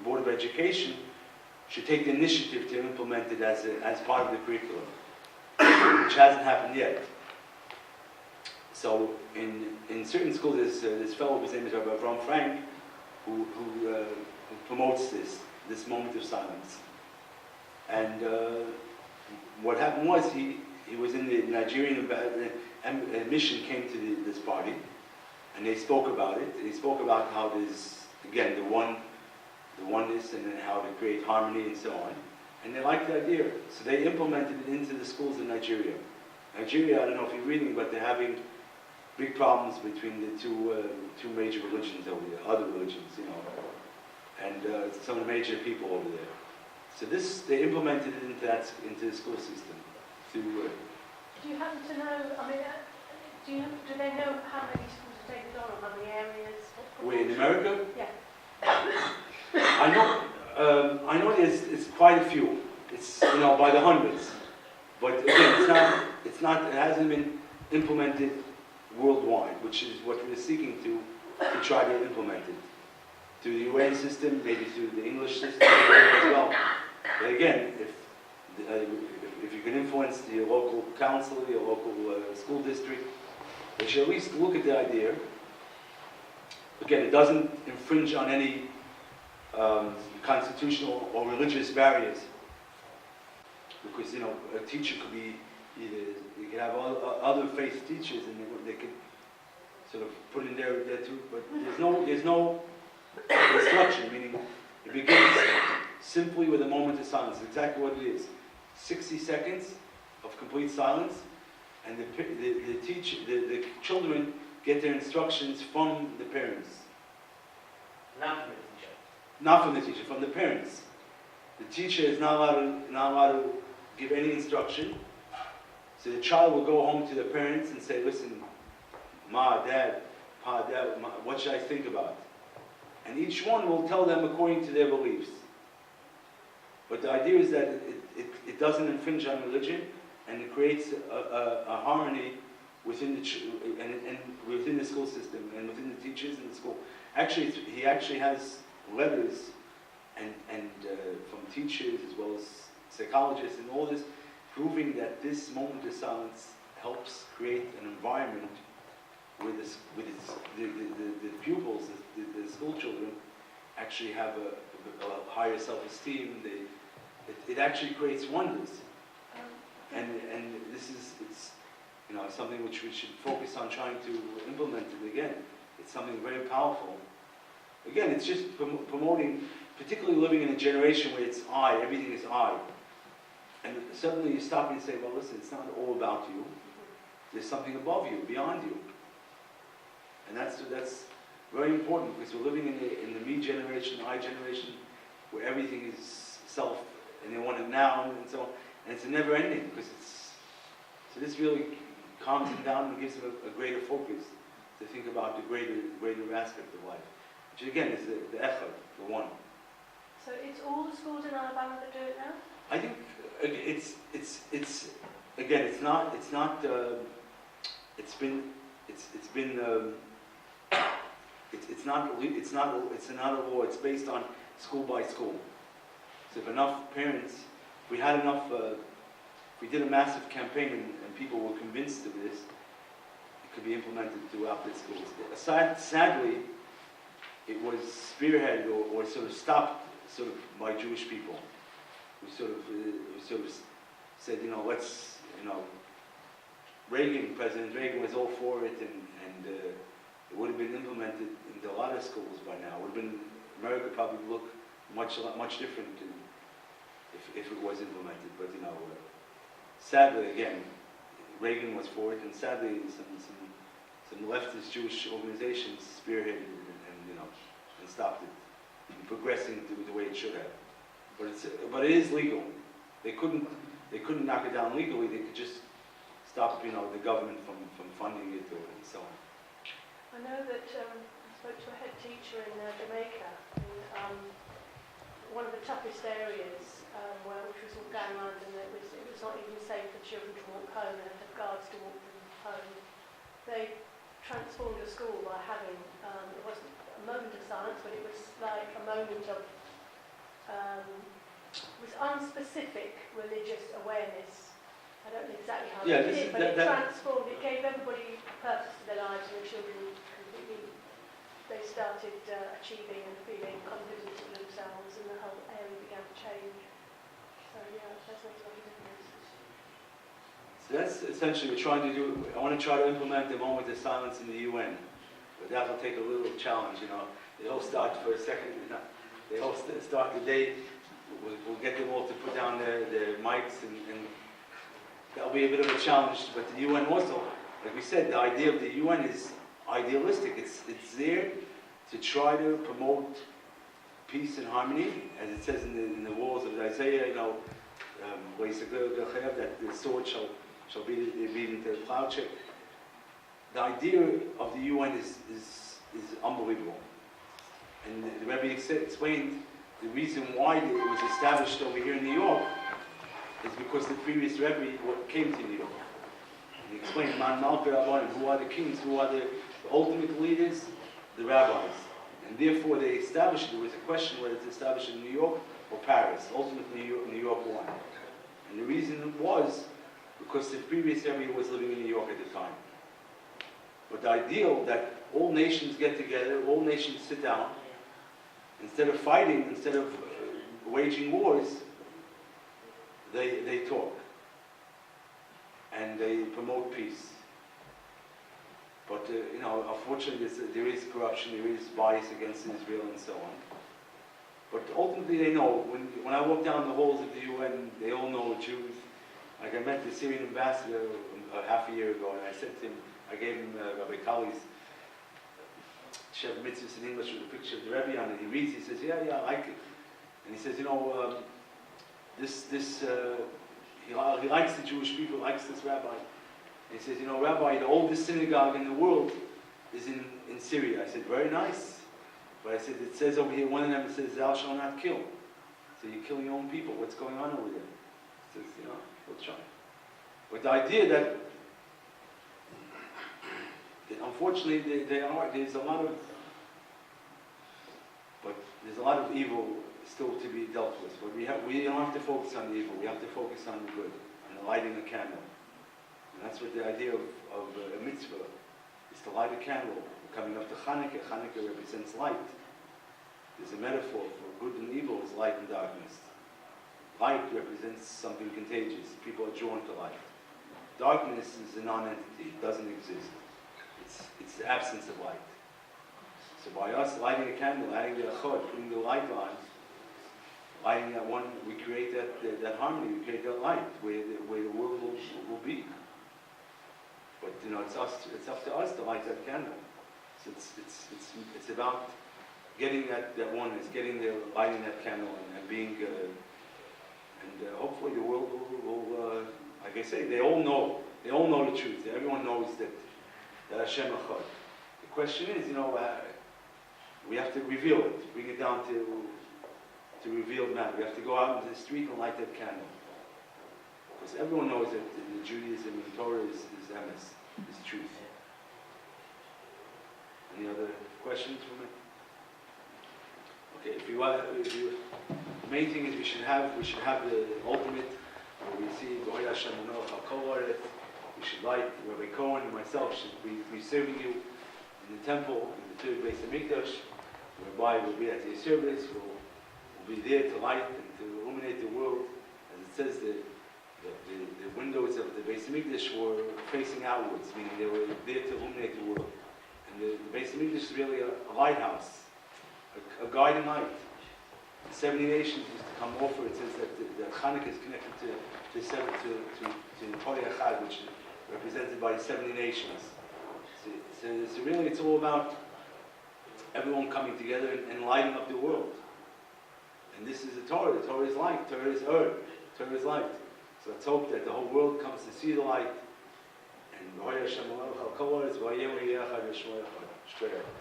Board of Education should take the initiative to implement it as part of the curriculum, which hasn't happened yet. So in certain schools, there's this fellow, his name is Rabbi Avram Frank, who promotes this moment of silence. And what happened was he was in the Nigerian mission, came to this party, and they spoke about it. They spoke about how there's, again, the oneness, and then how to create harmony and so on. And they liked the idea. So they implemented it into the schools in Nigeria. Nigeria, I don't know if you're reading, but they're having big problems between the two major religions over there, other religions, and some of the major people over there. So they implemented it into the school system. Do you happen to know, do they know how many schools are taken on, or how many areas? Where, in America? Yeah. I know it's quite a few. It's, by the hundreds. But again, it hasn't been implemented worldwide, which is what we're seeking to try to implement it. Through the UN system, maybe through the English system as well. But again, if you can influence the local council, your local school district, they should at least look at the idea. Again, it doesn't infringe on any constitutional or religious barriers. Because, a teacher could be you could have other faith teachers, and they could sort of put in there too, but there's no instruction, meaning it begins simply with a moment of silence, exactly what it is. 60 seconds of complete silence, and the children get their instructions from the parents. Not from the teacher. Not from the teacher, from the parents. The teacher is not allowed to give any instruction. So the child will go home to the parents and say, listen, Ma, Dad, Pa, Dad, Ma, what should I think about? And each one will tell them according to their beliefs. But the idea is that it doesn't infringe on religion, and it creates a harmony within within the school system and within the teachers in the school. Actually, he actually has letters and from teachers as well as psychologists and all this, proving that this moment of silence helps create an environment where the pupils, the school children, actually have a higher self-esteem. It actually creates wonders, and it's something which we should focus on trying to implement it again. It's something very powerful. Again, it's just promoting, particularly living in a generation where it's I, everything is I. And suddenly you stop and say, well, listen, it's not all about you. There's something above you, beyond you. And that's very important, because we're living in the me generation, I generation, where everything is self, and they want it now, and so on. And it's never ending, because so this really calms them down and gives them a greater focus to think about the greater aspect of life. Which again is the echad, the one. So it's all the schools in Alabama that do it now? I think it's not a law. It's based on school by school. So if enough parents, if we did a massive campaign and people were convinced of this, it could be implemented throughout the schools. Sadly, it was spearheaded or sort of stopped by Jewish people, we sort of said, let's, President Reagan was all for it, and it would have been implemented into a lot of schools by now. America probably look much different if it was implemented. But sadly, again, Reagan was for it, and sadly, some leftist Jewish organizations spearheaded it and stopped it from progressing the way it should have. But it is legal. They couldn't knock it down legally. They could just stop the government from funding it and so on. I know that I spoke to a head teacher in Jamaica, and one of the toughest areas which was all gang land, and it was not even safe for children to walk home, and had guards to walk them home. They transformed a school by having, it wasn't a moment of silence, but it was like a moment of was unspecific religious awareness. I don't know exactly how they did it, but it transformed, it gave everybody a purpose to their lives, and the children completely, they started achieving and feeling confident in themselves, and the whole area began to change. So yeah, that's makes a lot of difference. So that's essentially we're trying to do. I want to try to implement the moment of silence in the UN, but that will take a little challenge. They all start for a second. They all start the day. We'll get them all to put down their mics, and that'll be a bit of a challenge. But the UN also, like we said, the idea of the UN is idealistic. It's there to try to promote peace and harmony, as it says in the walls of Isaiah. That the sword shall be into the plowshare. The idea of the UN is unbelievable, and the Rebbe explained the reason why it was established over here in New York is because the previous Rebbe came to New York. And he explained, Man Malka Rabbanim, who are the kings, who are the ultimate leaders? The rabbis. And therefore they established, there was a question whether it's established in New York or Paris. Ultimately New York won. And the reason was because the previous Rebbe was living in New York at the time. But the ideal that all nations get together, all nations sit down, instead of fighting, instead of waging wars, they talk. And they promote peace. But, unfortunately, there is corruption, there is bias against Israel and so on. But ultimately they know. When I walk down the halls of the UN, they all know Jews. Like I met the Syrian ambassador half a year ago, and I said to him, I gave him Rabbi Kali's Shev Mitzvahs in English with a picture of the Rebbe on it. He reads, he says, yeah, I like it. And he says, he likes the Jewish people, likes this rabbi. And he says, Rabbi, the oldest synagogue in the world is in Syria. I said, very nice. But I said, it says over here, one of them says, thou shalt not kill. So you're killing your own people. What's going on over there? He says, we'll try. But the idea that unfortunately there's a lot of evil still to be dealt with. But we don't have to focus on the evil. We have to focus on the good, on lighting a candle. And that's what the idea of a mitzvah is, to light a candle. We're coming up to Hanukkah. Hanukkah represents light. There's a metaphor for good and evil is light and darkness. Light represents something contagious. People are drawn to light. Darkness is a non-entity. It doesn't exist. It's the absence of light. So by us lighting a candle, adding the achod, putting the light on, lighting that one, we create that harmony, we create that light where the world will be. But it's up to us to light that candle. So it's about getting that oneness, lighting that candle and being hopefully the world will like I say, they all know the truth. Everyone knows that Hashem Echad. The question is, we have to reveal it, bring it down to revealed matter. We have to go out into the street and light that candle. Because everyone knows that the Judaism and Torah is emes, is truth. Any other questions for me? Okay, the main thing is we should have the ultimate, where we see Goy Hashem Manoach HaKol. We should light, Rabbi Cohen and myself should be serving you in the temple, in the third base of Mikdash, whereby we'll be at your service, we'll be there to light and to illuminate the world. says the windows of the Beis Hamikdash were facing outwards, meaning they were there to illuminate the world. And the Beis Hamikdash is really a lighthouse, a guiding light. The 70 nations used to come over. It says that the Chanukah is connected to Torah Echad, which is represented by 70 nations. So really it's all about everyone coming together and lighting up the world. And this is the Torah. The Torah is light. Torah is earth. Torah is light. So let's hope that the whole world comes to see the light. And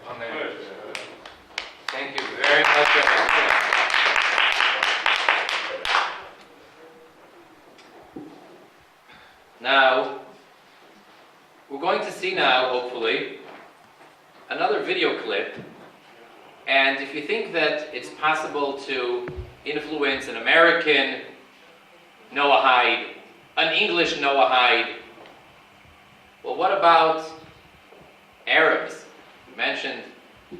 Amen. Thank you very much. Now, we're going to see now, hopefully, another video clip. And if you think that it's possible to influence an American Noahide, an English Noahide, well, what about Arabs? We mentioned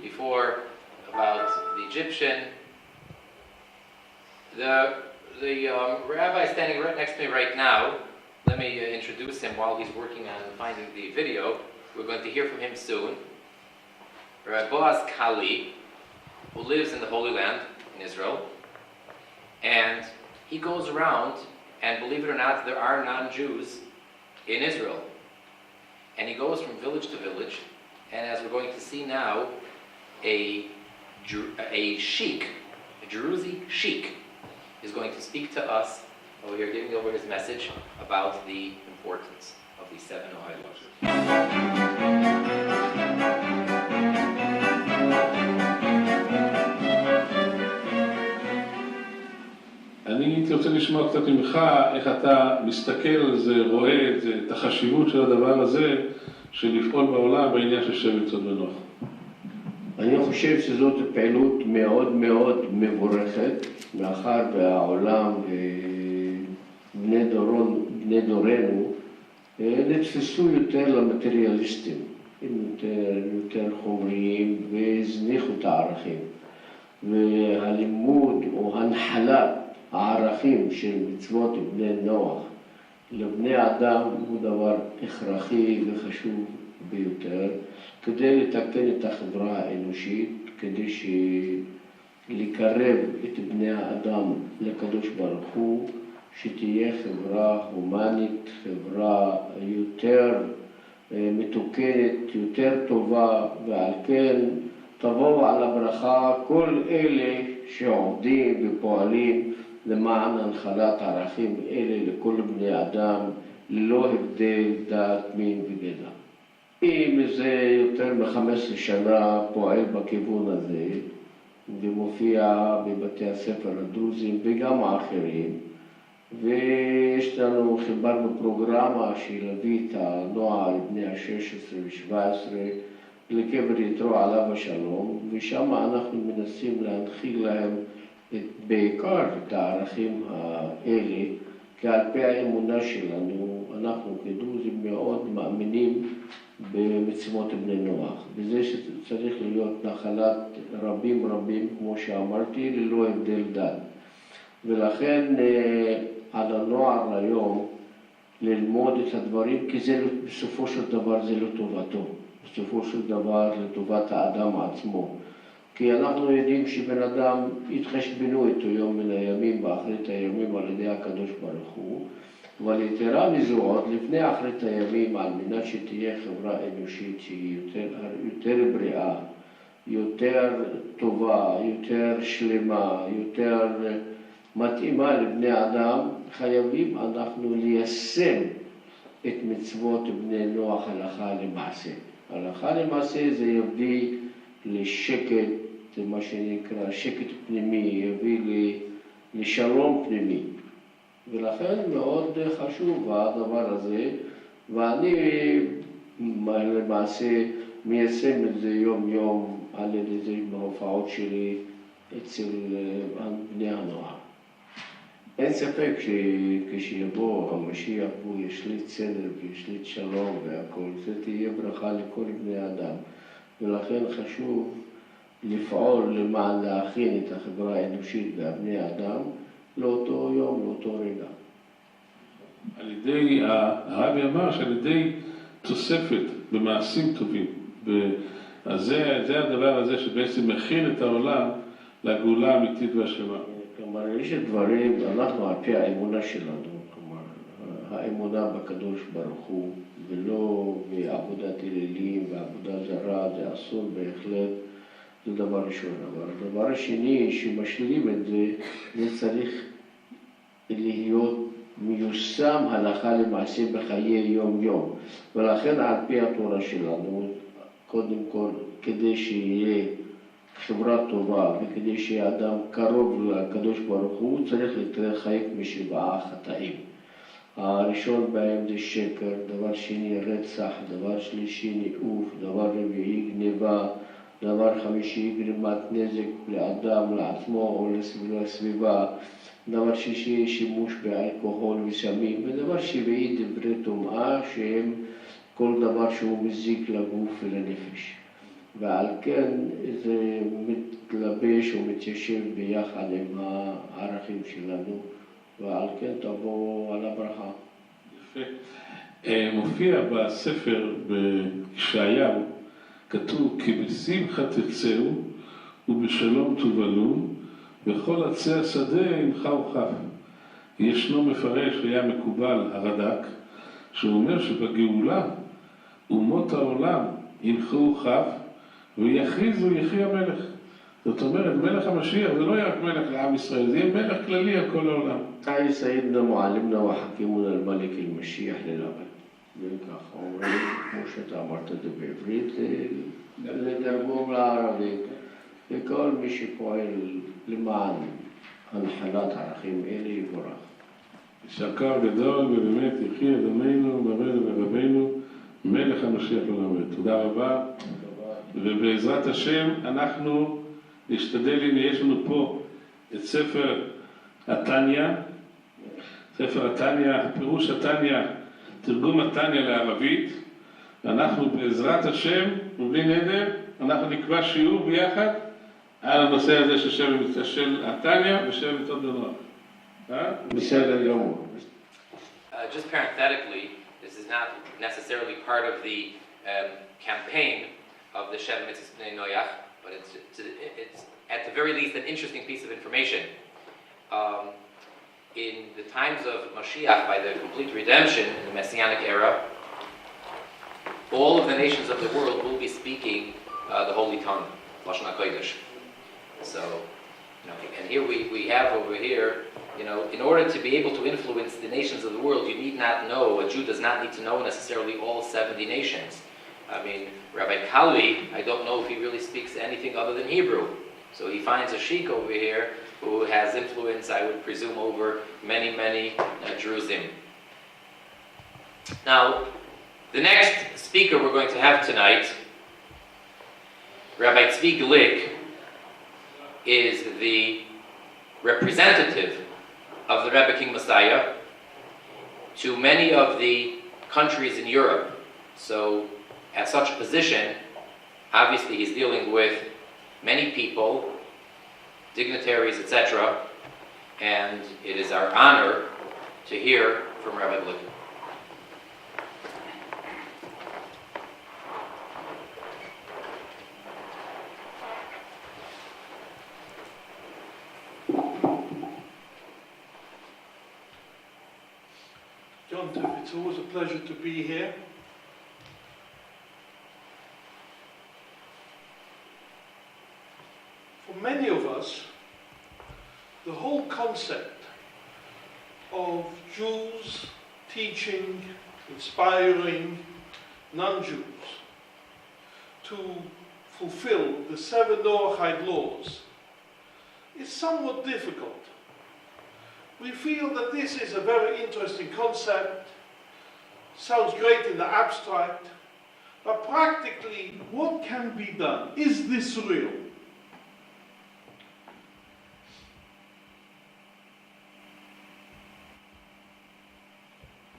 before about the Egyptian. The rabbi standing right next to me right now, let me introduce him while he's working on finding the video. We're going to hear from him soon. Rabbi Boaz Kali, who lives in the Holy Land in Israel, and he goes around, and believe it or not, there are non-Jews in Israel. And he goes from village to village, and as we're going to see now, a sheik, a Druzi sheik, is going to speak to us over here, giving over his message about the importance of these 7 Ohayot. אני הייתי רוצה לשמוע קצת ממך, איך אתה מסתכל על זה, רואה את החשיבות של הדבר הזה, של לפעול בעולם בעניין של שבט יצחק ונוח. אני חושב שזאת פעילות מאוד מאוד מבורכת, מאחר והעולם בני דורנו נתפסו יותר למטריאליסטים, יותר חומריים והזניחו את הערכים. והלימוד או הנחלת הערכים של מצוות בני נוח לבני אדם הוא דבר הכרחי וחשוב ביותר כדי לתקן את החברה האנושית, כדי לקרב את בני האדם לקדוש ברוך הוא, שתהיה חברה הומנית, חברה יותר מתוקנת, יותר טובה, ועל כן תבואו על הברכה כל אלה שעובדים ופועלים למען הנחלת ערכים אלה לכל בני אדם, ללא הבדל דת, מין וגזע. אם זה יותר מ-15 שנה פועל בכיוון הזה, ומופיע בבתי הספר הדרוזיים וגם האחרים, ויש לנו, חיברנו פרוגרמה שילביא את הנוער בני ה-16 ו-17 לקבר יתרו עליו השלום, ושם אנחנו מנסים להנחיל להם בעיקר את הערכים האלה, כי על פי האמונה שלנו, אנחנו כדרוזים מאוד מאמינים במצוות בני נוח, בזה שצריך להיות נחלת רבים, כמו שאמרתי, ללא הבדל דת. ולכן על הנוער היום ללמוד את הדברים, כי זה בסופו של דבר זה לא טובתו, בסופו של דבר לטובת האדם עצמו. כי אנחנו יודעים שבן אדם התחשבנו איתו יום מן הימים באחרית הימים על ידי הקדוש ברוך הוא, אבל יתרה מזו עוד לפני אחרית הימים, על מנת שתהיה חברה אנושית שהיא יותר בריאה, יותר טובה, יותר שלמה, יותר מתאימה לבני אדם, חייבים אנחנו ליישם את מצוות בני נוח הלכה למעשה. הלכה למעשה זה יביא לשקט, מה שנקרא שקט פנימי, יביא לשלום פנימי. ולכן מאוד חשוב הדבר הזה, ואני למעשה מיישם את זה יום יום על ידי זה בהופעות שלי אצל בני הנוער. אין ספק שכשיבוא המשיח והוא ישליט סדר וישליט שלום והכל, זה תהיה ברכה לכל בני אדם. ולכן חשוב לפעול למען להכין את החברה האנושית והבני אדם לאותו יום, לאותו רגע. על ידי, הרבי אמר שעל ידי תוספת במעשים טובים. אז זה הדבר הזה שבעצם מכין את העולם לגאולה האמיתית והשלמה. כלומר, יש דברים, אנחנו על פי האמונה שלנו, כלומר, האמונה בקדוש ברוך הוא, ולא בעבודת אלילים ועבודה זרה, זה אסור בהחלט, זה דבר ראשון. אבל הדבר השני שמשלים את זה, זה צריך להיות מיושם הלכה למעשה בחיי יום-יום. ולכן על פי התורה שלנו, קודם כל, כדי שיהיה חברה טובה וכדי שיהיה אדם קרוב לקדוש ברוך הוא, צריך להתרחק משבעה חטאים. הראשון בהם זה שקר, דבר שני רצח, דבר שלישי ניאוף, דבר רביעי גניבה, דבר חמישי גרימת נזק לאדם, לעצמו או לסביבה, דבר שישי שימוש באלכוהול וסמים, ודבר שביעי דברי טומאה שהם כל דבר שהוא מזיק לגוף ולנפש. ועל כן זה מתלבש ומתיישב ביחד עם הערכים שלנו, ועל כן תבוא על הברכה. יפה. מופיע בספר בישעיהו, כתוב כי בשמחה תצאו ובשלום תובלו וכל עצי השדה עמך וכף. ישנו מפרש היה מקובל הרד"ק, שהוא אומר שבגאולה אומות העולם ימחו וכף ויכריזו יחי המלך. זאת אומרת, מלך המשיח זה לא יהיה רק מלך לעם ישראל, זה יהיה מלך כללי על כל העולם. היי סיידנה מעלמנה וחכימונה על מלך אל-משיח ללבן. וככה אומרים, כמו שאתה אמרת את זה בעברית, זה תרגום לערבית. וכל מי שפועל למען הנחלת ערכים אלה יבורך. יישר גדול ובאמת יחי אדוננו מורנו ורבנו מלך המשיח לעולם. תודה רבה. ובעזרת השם אנחנו נשתדל, הנה יש לנו פה את ספר התניה, ספר התניה, פירוש התניה, תרגום התניה לערבית, ואנחנו בעזרת השם ובלי נדר, אנחנו נקבע שיעור ביחד על הנושא הזה של התניה ושל מיתות בנוח. בסדר גמור. Just parenthetically, this is not necessarily part of the campaign of the Sheva Mitzvahs Bnei Noach, but it's at the very least an interesting piece of information. In the times of Moshiach, by the complete redemption in the Messianic era, all of the nations of the world will be speaking the holy tongue, Lashon HaKodesh. So, and here we have over here, in order to be able to influence the nations of the world, you need not know, a Jew does not need to know necessarily all 70 nations. I mean, Rabbi Kalvi, I don't know if he really speaks anything other than Hebrew. So he finds a sheikh over here who has influence, I would presume, over many, many Drusim. Now, the next speaker we're going to have tonight, Rabbi Tzvi Glick, is the representative of the Rebbe King Messiah to many of the countries in Europe. So, at such a position, obviously he's dealing with many people, dignitaries, etc., and it is our honor to hear from Rabbi Glick. John, it's always a pleasure to be here. For many of us, the whole concept of Jews teaching, inspiring non-Jews to fulfill the 7 Noahide laws is somewhat difficult. We feel that this is a very interesting concept, sounds great in the abstract, but practically, what can be done? Is this real?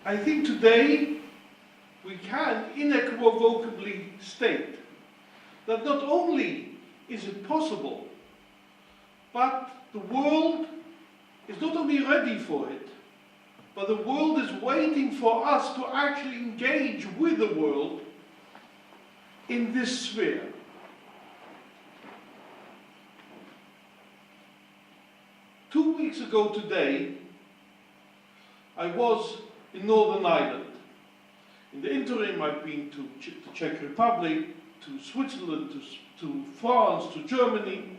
I think today we can inequivocably state that not only is it possible, but the world is not only ready for it, but the world is waiting for us to actually engage with the world in this sphere. Two weeks ago today, I was in Northern Ireland. In the interim, I've been to the Czech Republic, to Switzerland, to France, to Germany.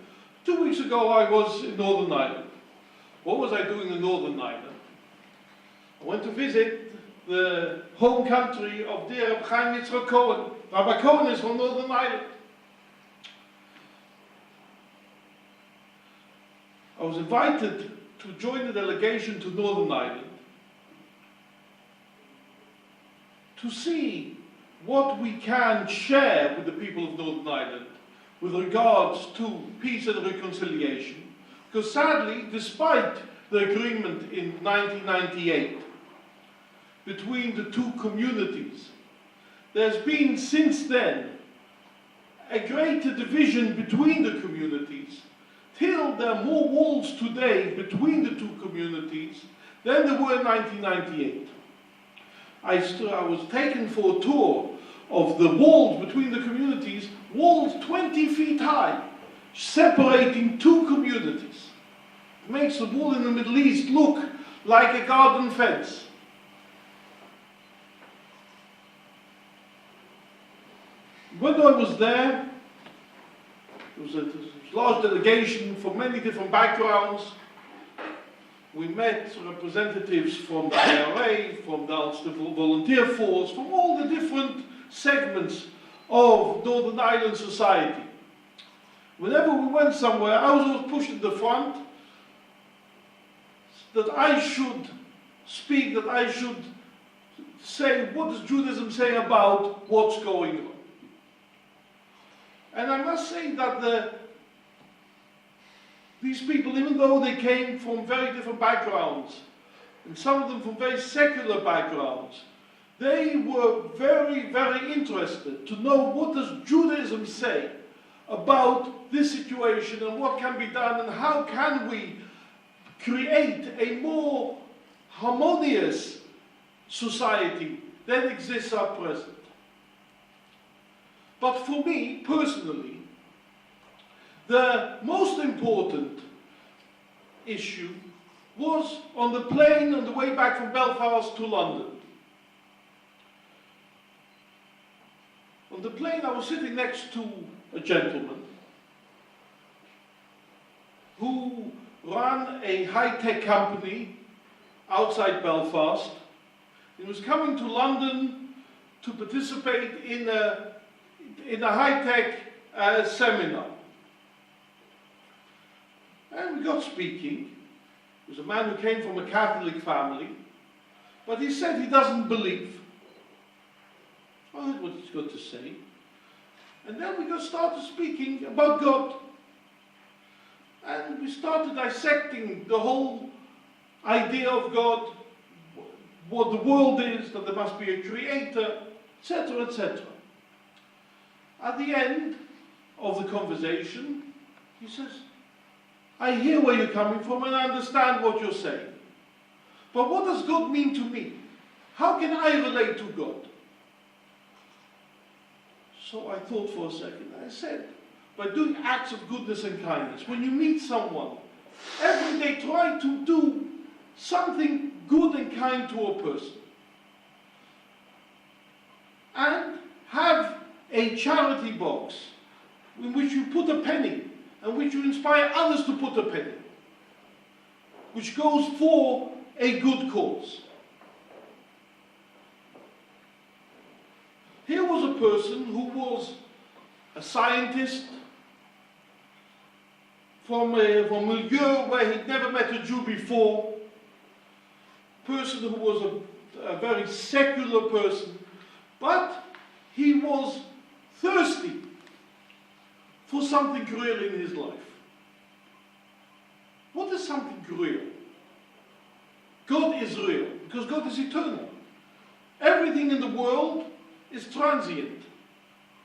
2 weeks ago, I was in Northern Ireland. What was I doing in Northern Ireland? I went to visit the home country of dear Reb Chaim Yitzchak Cohen. Rabbi Cohen is from Northern Ireland. I was invited to join the delegation to Northern Ireland to see what we can share with the people of Northern Ireland with regards to peace and reconciliation. Because sadly, despite the agreement in 1998 between the two communities, there's been since then a greater division between the communities, till there are more walls today between the two communities than there were in 1998. I was taken for a tour of the walls between the communities, walls 20 feet high, separating two communities. It makes the wall in the Middle East look like a garden fence. When I was there, there was a large delegation from many different backgrounds. We met representatives from the IRA, from the Ulster Volunteer Force, from all the different segments of Northern Ireland society. Whenever we went somewhere, I was always pushed in the front that I should speak, that I should say, what does Judaism say about what's going on? And I must say that these people, even though they came from very different backgrounds, and some of them from very secular backgrounds, they were very, very interested to know what does Judaism say about this situation and what can be done and how can we create a more harmonious society than exists at present. But for me, personally, the most important issue was on the plane on the way back from Belfast to London. On the plane, I was sitting next to a gentleman who ran a high-tech company outside Belfast. He was coming to London to participate in a high-tech seminar. And we got speaking. He was a man who came from a Catholic family, but he said he doesn't believe. I heard what he's got to say. And then we started speaking about God. And we started dissecting the whole idea of God, what the world is, that there must be a creator, etc., etc. At the end of the conversation, he says, I hear where you're coming from and I understand what you're saying. But what does God mean to me? How can I relate to God? So I thought for a second. I said, by doing acts of goodness and kindness, when you meet someone, every day try to do something good and kind to a person. And have a charity box in which you put a penny and which you inspire others to put a penny, which goes for a good cause. Here was a person who was a scientist from a milieu where he'd never met a Jew before, person who was a very secular person, but he was thirsty for something real in his life. What is something real? God is real, because God is eternal. Everything in the world is transient,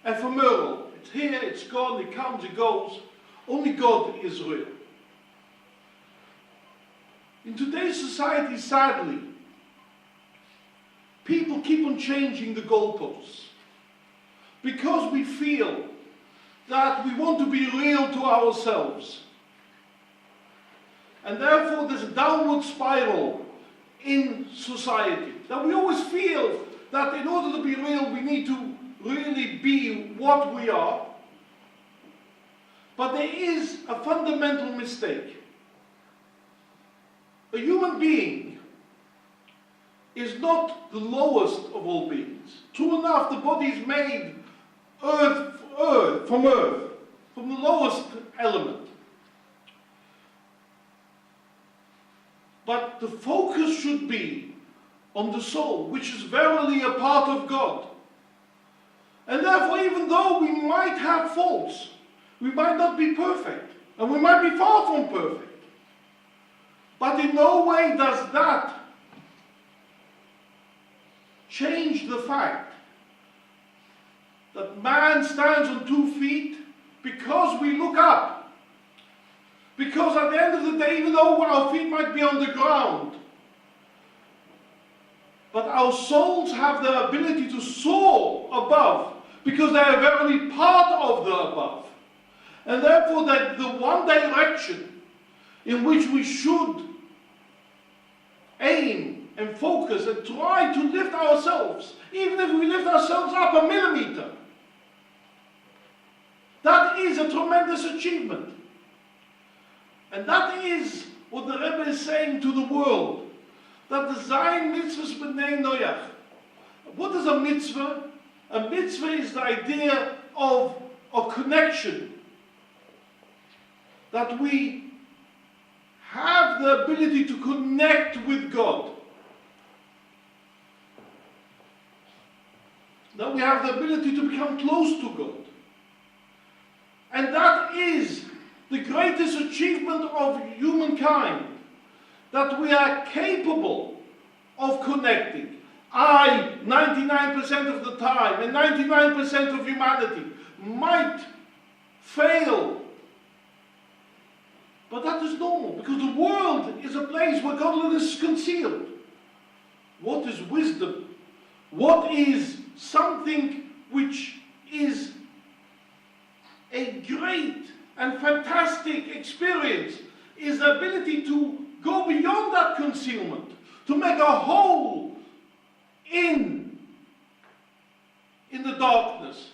ephemeral. It's here, it's gone, it comes, it goes. Only God is real. In today's society, sadly, people keep on changing the goalposts. Because we feel that we want to be real to ourselves. And therefore there's a downward spiral in society. That we always feel that in order to be real, we need to really be what we are. But there is a fundamental mistake. A human being is not the lowest of all beings. True enough, the body is made from earth, from the lowest element. But the focus should be on the soul, which is verily a part of God. And therefore, even though we might have faults, we might not be perfect, and we might be far from perfect, but in no way does that change the fact that man stands on 2 feet because we look up. Because at the end of the day, even though our feet might be on the ground, but our souls have the ability to soar above, because they are verily part of the above. And therefore, that the one direction in which we should aim and focus and try to lift ourselves, even if we lift ourselves up a millimeter, that is a tremendous achievement. And that is what the Rebbe is saying to the world, that the Zayin mitzvahs b'nei Noach. What is a mitzvah? A mitzvah is the idea of a connection, that we have the ability to connect with God, that we have the ability to become close to God. And that is the greatest achievement of humankind, that we are capable of connecting. 99% of the time, and 99% of humanity might fail. But that is normal, because the world is a place where godliness is concealed. What is wisdom? What is something which is a great and fantastic experience, is the ability to go beyond that concealment, to make a hole in the darkness,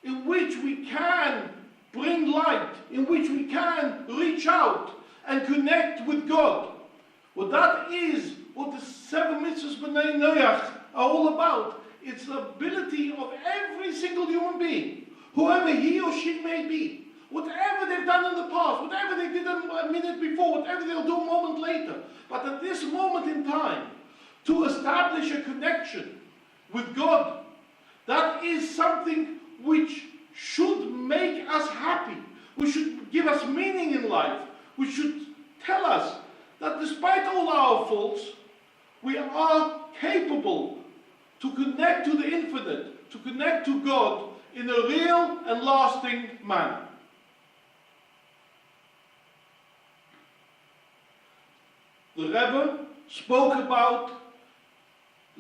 in which we can bring light, in which we can reach out and connect with God. Well, that is what the 7 mitzvahs b'nei Noach are all about. It's the ability of every single human being, whoever he or she may be, whatever they've done in the past, whatever they did a minute before, whatever they'll do a moment later, but at this moment in time, to establish a connection with God, that is something which should make us happy, which should give us meaning in life, which should tell us that despite all our faults, we are capable to connect to the infinite, to connect to God in a real and lasting manner. The Rebbe spoke about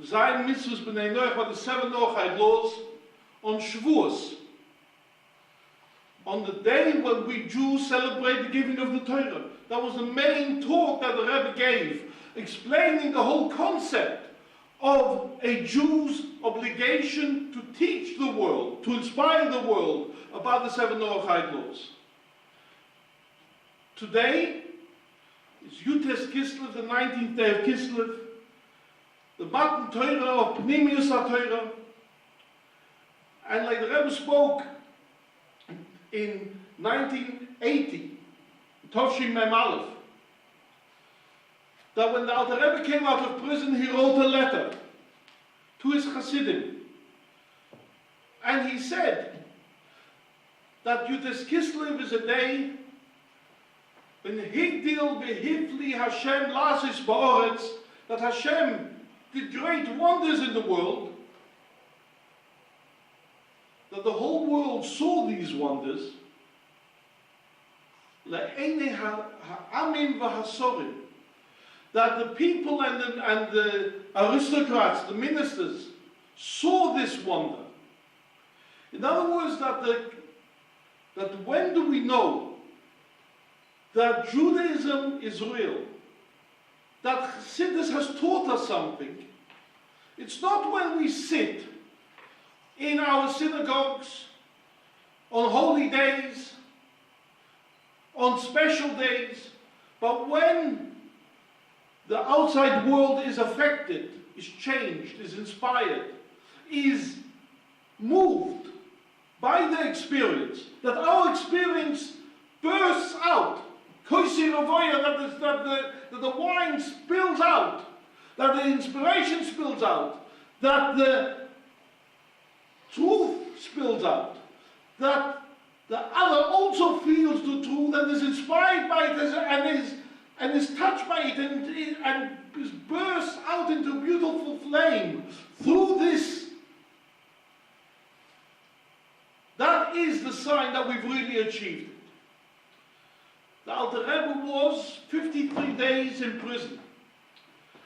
Zayin mitzvahs b'nei Noach, about the 7 Noachide laws, on Shavuos, on the day when we Jews celebrate the giving of the Torah. That was the main talk that the Rebbe gave, explaining the whole concept of a Jew's obligation to teach the world, to inspire the world about the 7 Noachide laws. Today is Yutes Kislev, the 19th day of Kislev, the Matan Torah of Pnimius HaTorah. And like the Rebbe spoke in 1980, Tovshin Mem Aleph, that when the Alter Rebbe came out of prison, he wrote a letter to his Hasidim. And he said that Yutes Kislev is a day when Higdil Behivli Hashem Lasis Ba'oretz, that Hashem did great wonders in the world, that the whole world saw these wonders, Le'enei ha'amim v'hasorim, that the people and the aristocrats, the ministers, saw this wonder. In other words, that when do we know that Judaism is real, that Chassidus has taught us something? It's not when we sit in our synagogues on holy days, on special days, but when the outside world is affected, is changed, is inspired, is moved by the experience, that our experience bursts out, that the wine spills out, that the inspiration spills out, that the truth spills out, that the other also feels the truth and is inspired by it and is touched by it and bursts out into a beautiful flame through this. That is the sign that we've really achieved it. The Alter Rebbe was 53 days in prison.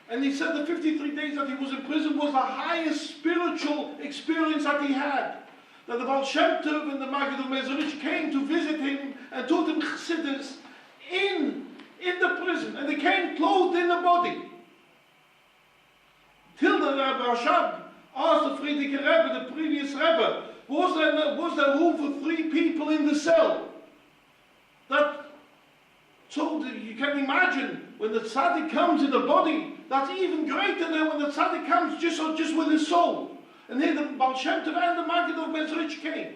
And he said the 53 days that he was in prison was the highest spiritual experience that he had. That the Baal Shem Tov and the Maggid of Mezrich came to visit him and taught him Chassidus in the prison. And they came clothed in the body. Till the Rebbe Rashab asked the Friedrich Rebbe, the previous Rebbe, was there room for 3 people in the cell? So you can imagine when the tzaddik comes in the body, that's even greater than when the tzaddik comes just with his soul. And here the Baal Shem Tov and the Maggid of Mezrich came.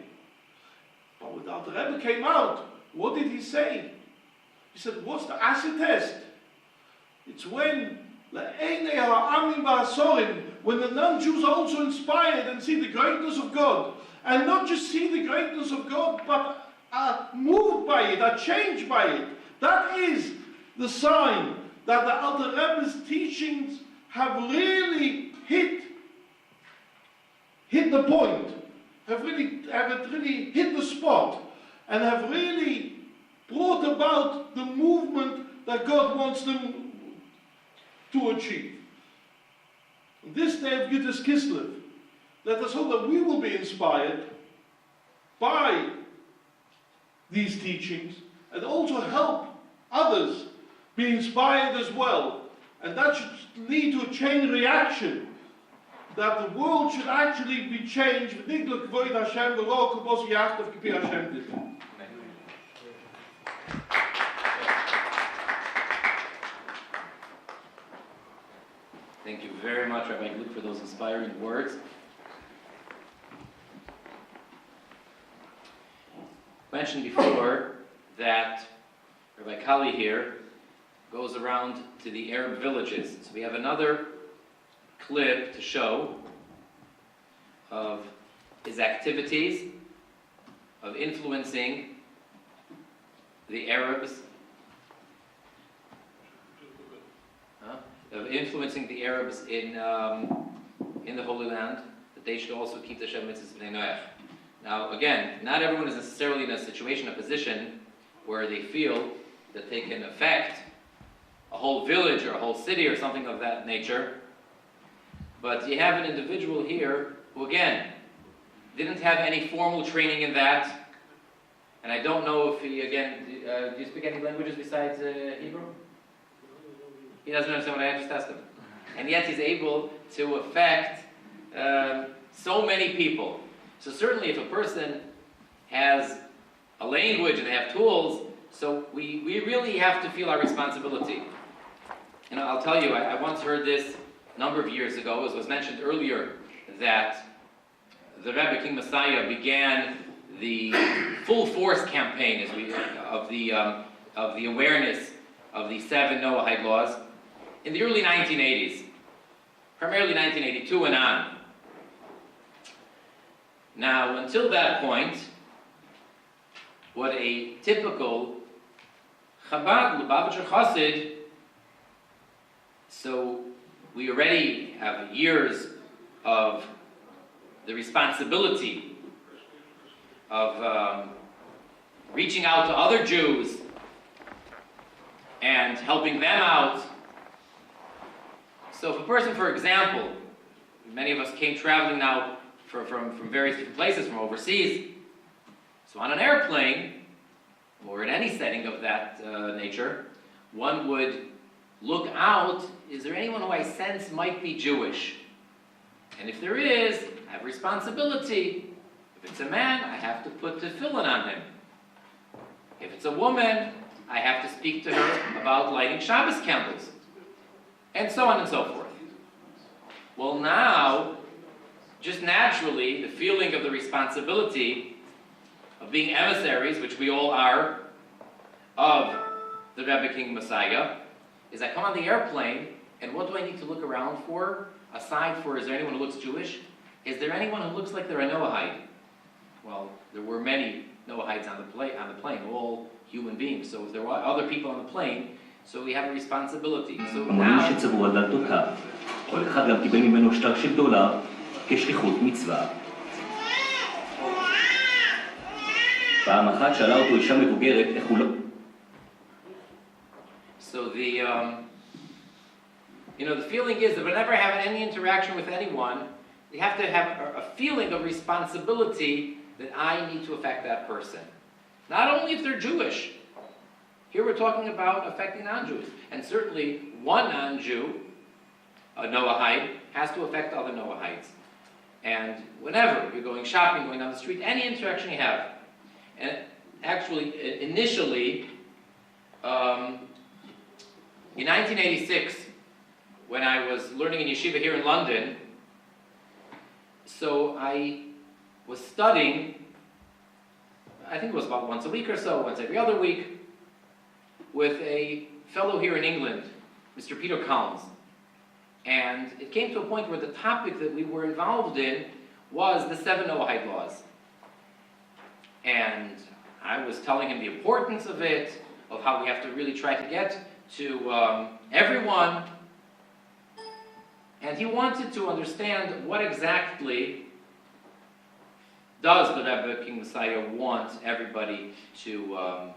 But when the Alter Rebbe came out, what did he say? He said, what's the acid test? It's when when the non-Jews are also inspired and see the greatness of God. And not just see the greatness of God, but are moved by it, are changed by it. That is the sign that the Alter Rebbe's teachings have really hit the point, have really hit the spot, and have really brought about the movement that God wants them to achieve. On this day of Yudis Kislev, let us hope that we will be inspired by these teachings and also help others be inspired as well. And that should lead to a chain reaction, that the world should actually be changed. Thank you very much, Rabbi Gluck, for those inspiring words. I mentioned before that Rabbi Kali here goes around to the Arab villages. So we have another clip to show of his activities of influencing the Arabs, in the Holy Land, that they should also keep the Shem Mitzvahs B'nai Noach. Now, again, not everyone is necessarily in a situation, a position, where they feel that they can affect a whole village or a whole city or something of that nature. But you have an individual here who, again, didn't have any formal training in that. And I don't know if he, again, do you speak any languages besides Hebrew? He doesn't understand what I just asked him. And yet he's able to affect so many people. So certainly if a person has a language and they have tools, so we really have to feel our responsibility. And I'll tell you, I once heard this a number of years ago, as was mentioned earlier, that the Rebbe King Messiah began the full force campaign of the awareness of the 7 Noahide laws in the early 1980s, primarily 1982 and on. Now, until that point, what a typical Chabad, Lubavitcher Chassid, so we already have years of the responsibility of reaching out to other Jews and helping them out So if a person, for example, many of us came traveling now from various different places, from overseas, so on an airplane, or in any setting of that nature, one would look out, is there anyone who I sense might be Jewish? And if there is, I have responsibility. If it's a man, I have to put tefillin on him. If it's a woman, I have to speak to her about lighting Shabbos candles. And so on and so forth. Well, now, just naturally, the feeling of the responsibility of being emissaries, which we all are, of the Rebbe King Messiah, is I come on the airplane, and what do I need to look around for? Aside for, is there anyone who looks Jewish? Is there anyone who looks like they're a Noahide? Well, there were many Noahides on the plane, all human beings. So if there were other people on the plane, so we have a responsibility. So now... שצבעו על דלתותיו. כל אחד גם קיבל ממנו שטר של דולר כשליחות מצווה. פעם אחת שאלה אותו אישה מבוגרת איך הוא לא... So the feeling is that whenever I have any interaction with anyone, they have to have a feeling of responsibility that I need to affect that person. Not only if they're Jewish. Here we're talking about affecting non-Jews. And certainly one non-Jew, a Noahide, has to affect other Noahides. And whenever you're going shopping, going down the street, any interaction you have. And actually, initially, in 1986, when I was learning in yeshiva here in London, so I was studying, I think it was about once a week or so, once every other week, with a fellow here in England, Mr. Peter Collins. And it came to a point where the topic that we were involved in was the 7 Noahide laws. And I was telling him the importance of it, of how we have to really try to get to everyone. And he wanted to understand what exactly does the Rebbe King Messiah want everybody to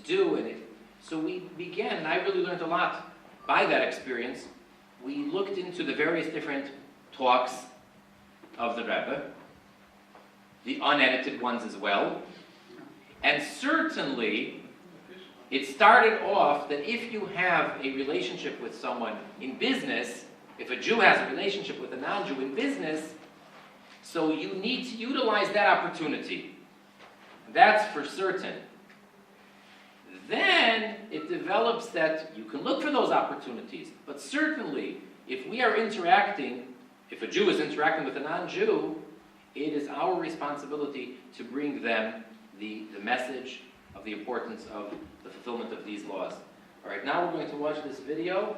do. And so we began, and I really learned a lot by that experience. We looked into the various different talks of the Rebbe, the unedited ones as well. And certainly, it started off that if you have a relationship with someone in business, if a Jew has a relationship with a non-Jew in business, so you need to utilize that opportunity. That's for certain. Then it develops that you can look for those opportunities. But certainly, if we are interacting, if a Jew is interacting with a non-Jew, it is our responsibility to bring them the message of the importance of the fulfillment of these laws. All right, now we're going to watch this video.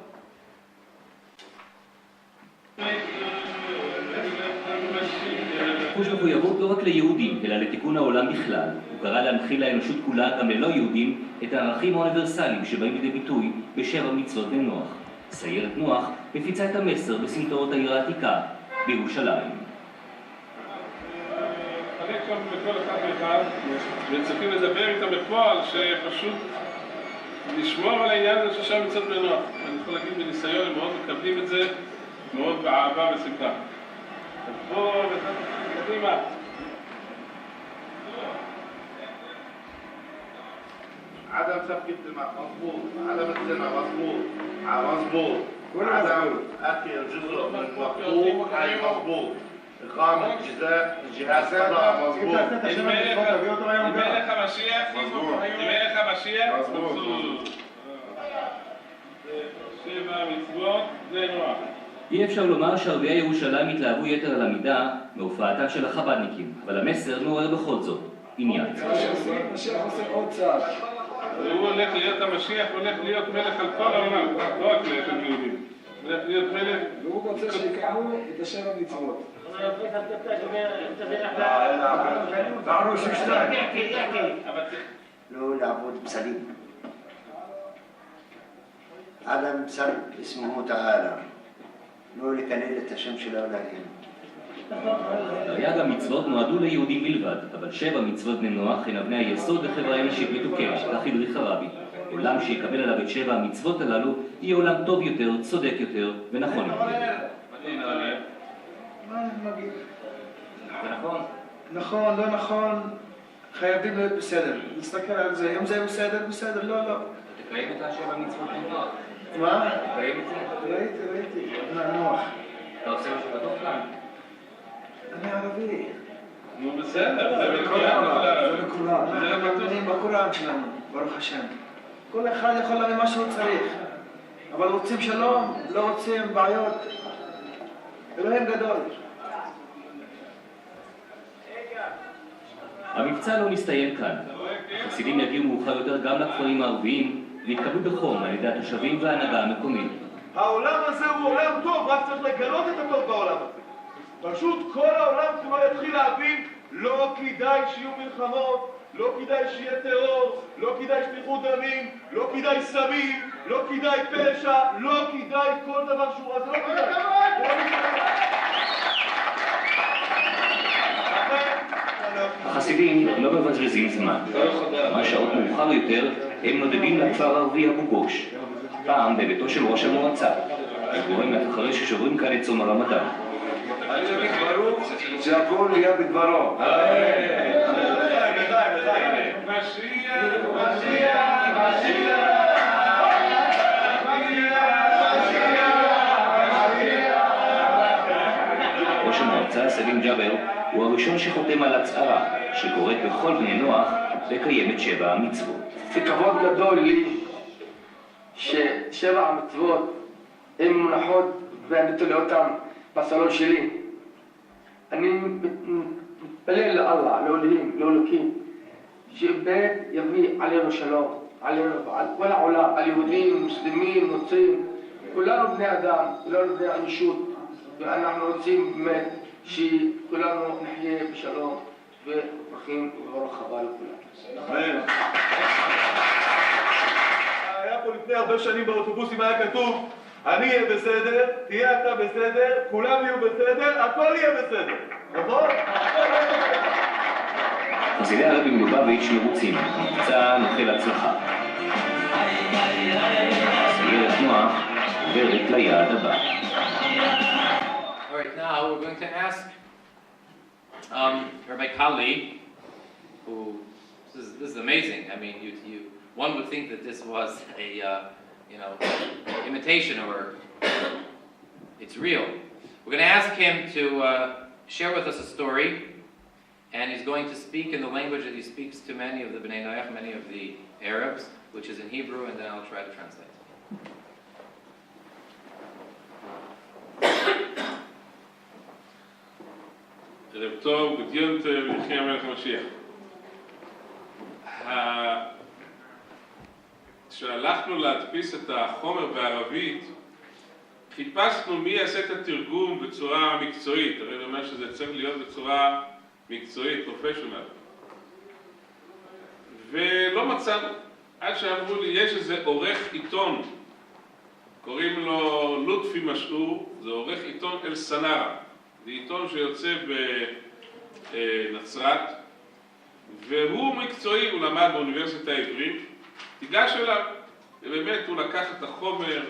חוש מחויבות לא רק ליהודים, אלא לתיקון העולם בכלל. הוא קרא להנחיל לאנושות כולה, גם ללא יהודים, את הערכים האוניברסליים שבאים לידי ביטוי בשבע מצוות בני נוח. סיירת נוח מפיצה את המסר בסמטאות העיר העתיקה, בירושלים. חלק שם בכל אחד ואחד, וצריכים לדבר איתם בפועל, שפשוט לשמור על העניין הזה של שבע מצוות בני נוח. אני יכול להגיד בניסיון, הם מאוד מקבלים את זה, מאוד באהבה ושמחה. אז בואו, קדימה. عدم سفك الدماء مظبوط، عدم الزنا مظبوط، مظبوط، عدم أكل الجزء من مقطوع أي مظبوط، إقامة جهاز قضاء مظبوط. الملك המשיח, الملك המשיח, מظבוط. שבע מצוות בני נוח. אי אפשר לומר שערביי ירושלים התלהבו יתר על המידה מהופעתם של החב"דניקים, אבל המסר מעורר בכל זאת עניין. המשיח עושה עוד צעד. הוא הולך להיות המשיח, הולך להיות מלך על כל העולם, לא רק לאחד יהודים. הולך להיות מלך... והוא רוצה שיקיימו את השבע מצוות. לא לעבוד פסלים. עדם סר اسمه تعالى. לא לקלל את השם של האלוהים. תרי"ג המצוות נועדו ליהודים בלבד, אבל 7 מצוות בני נוח הן אבני היסוד לחברה אנושית מתוקנת, כך הדריך הרבי. עולם שיקבל עליו את 7 המצוות הללו, יהיה עולם טוב יותר, צודק יותר ונכון יותר. מה אני מגיד? זה נכון? נכון, לא נכון, חייבים להיות בסדר. להסתכל על זה, אם זה בסדר, בסדר, לא, לא. אתה תקיים את 7 המצוות בנוח. מה? תקיים את זה? ראיתי, נוח. אתה עושה משהו בטוח כאן? אני ערבי. נו בסדר, זה לכולם. אנחנו מאמינים בקוראן שלנו, ברוך השם. כל אחד יכול להביא מה שהוא צריך. אבל רוצים שלום, לא רוצים בעיות. אלוהים גדול. המבצע לא נסתיים כאן. החסידים יגיעו מאוחר יותר גם לכפרים הערביים והתקבלו בחום על ידי התושבים וההנהגה המקומית. העולם הזה הוא עולם טוב, רק צריך לגלות את הטוב בעולם הזה. פשוט כל העולם כבר יתחיל להבין, לא כדאי שיהיו מלחמות, לא כדאי שיהיה טרור, לא כדאי שפיכות דמים, לא כדאי סמים, לא כדאי פשע, לא כדאי כל דבר שהוא רע, זה לא כדאי. החסידים לא מבזבזים זמן. כמה שעות מאוחר יותר הם נודדים לכפר הערבי אבו גוש, פעם בביתו של ראש המועצה. גורם אחרי ששוברים כאן את צום הרמדאן. אני אגיד ברוך שהכל יהיה בדברו. ראש המועצה סלים ג'אבר הוא הראשון שחותם על הצהרה שקוראת בכל בני נוח לקיים את 7 המצוות. זה כבוד גדול לי ש7 המצוות הן מונחות ואני תולה אותן בסלון שלי. אני מתפלל לאללה, לאלוקים, שבאמת יביא עלינו שלום, עלינו ועל כל העולם, על יהודים, מוסלמים, נוצרים, כולנו בני אדם, כולנו בני אנושות, ואנחנו רוצים באמת שכולנו נחיה בשלום וברכים וברוך הבא לכולם. היה פה לפני הרבה שנים באוטובוסים היה כתוב, אני אהיה בסדר, תהיה אתה בסדר, כולם יהיו בסדר, הכל יהיה בסדר, נכון? חסידי הרבי מלובביץ' מרוצים, המבצע נוחל הצלחה. סיירת נוח עוברת ליעד הבא. All right, now we're going to ask Rabbi Kali, who this is amazing. I mean, one would think that this was a imitation or it's real. We're going to ask him to share with us a story, and he's going to speak in the language that he speaks to many of the Bnei Noach, many of the Arabs, which is in Hebrew, and then I'll try to translate. ערב טוב, גדיון טוב, יחי המלך המשיח. כשהלכנו להדפיס את החומר בערבית, חיפשנו מי יעשה את התרגום בצורה מקצועית. הרי אני אומר שזה צריך להיות בצורה מקצועית, פרופשיונל. ולא מצאנו, עד שאמרו לי, יש איזה עורך עיתון, קוראים לו לוטפי משעור, זה עורך עיתון אל סנרה. זה עיתון שיוצא בנצרת, והוא מקצועי, הוא למד באוניברסיטה העברית. תיגש אליו, ובאמת הוא לקח את החומר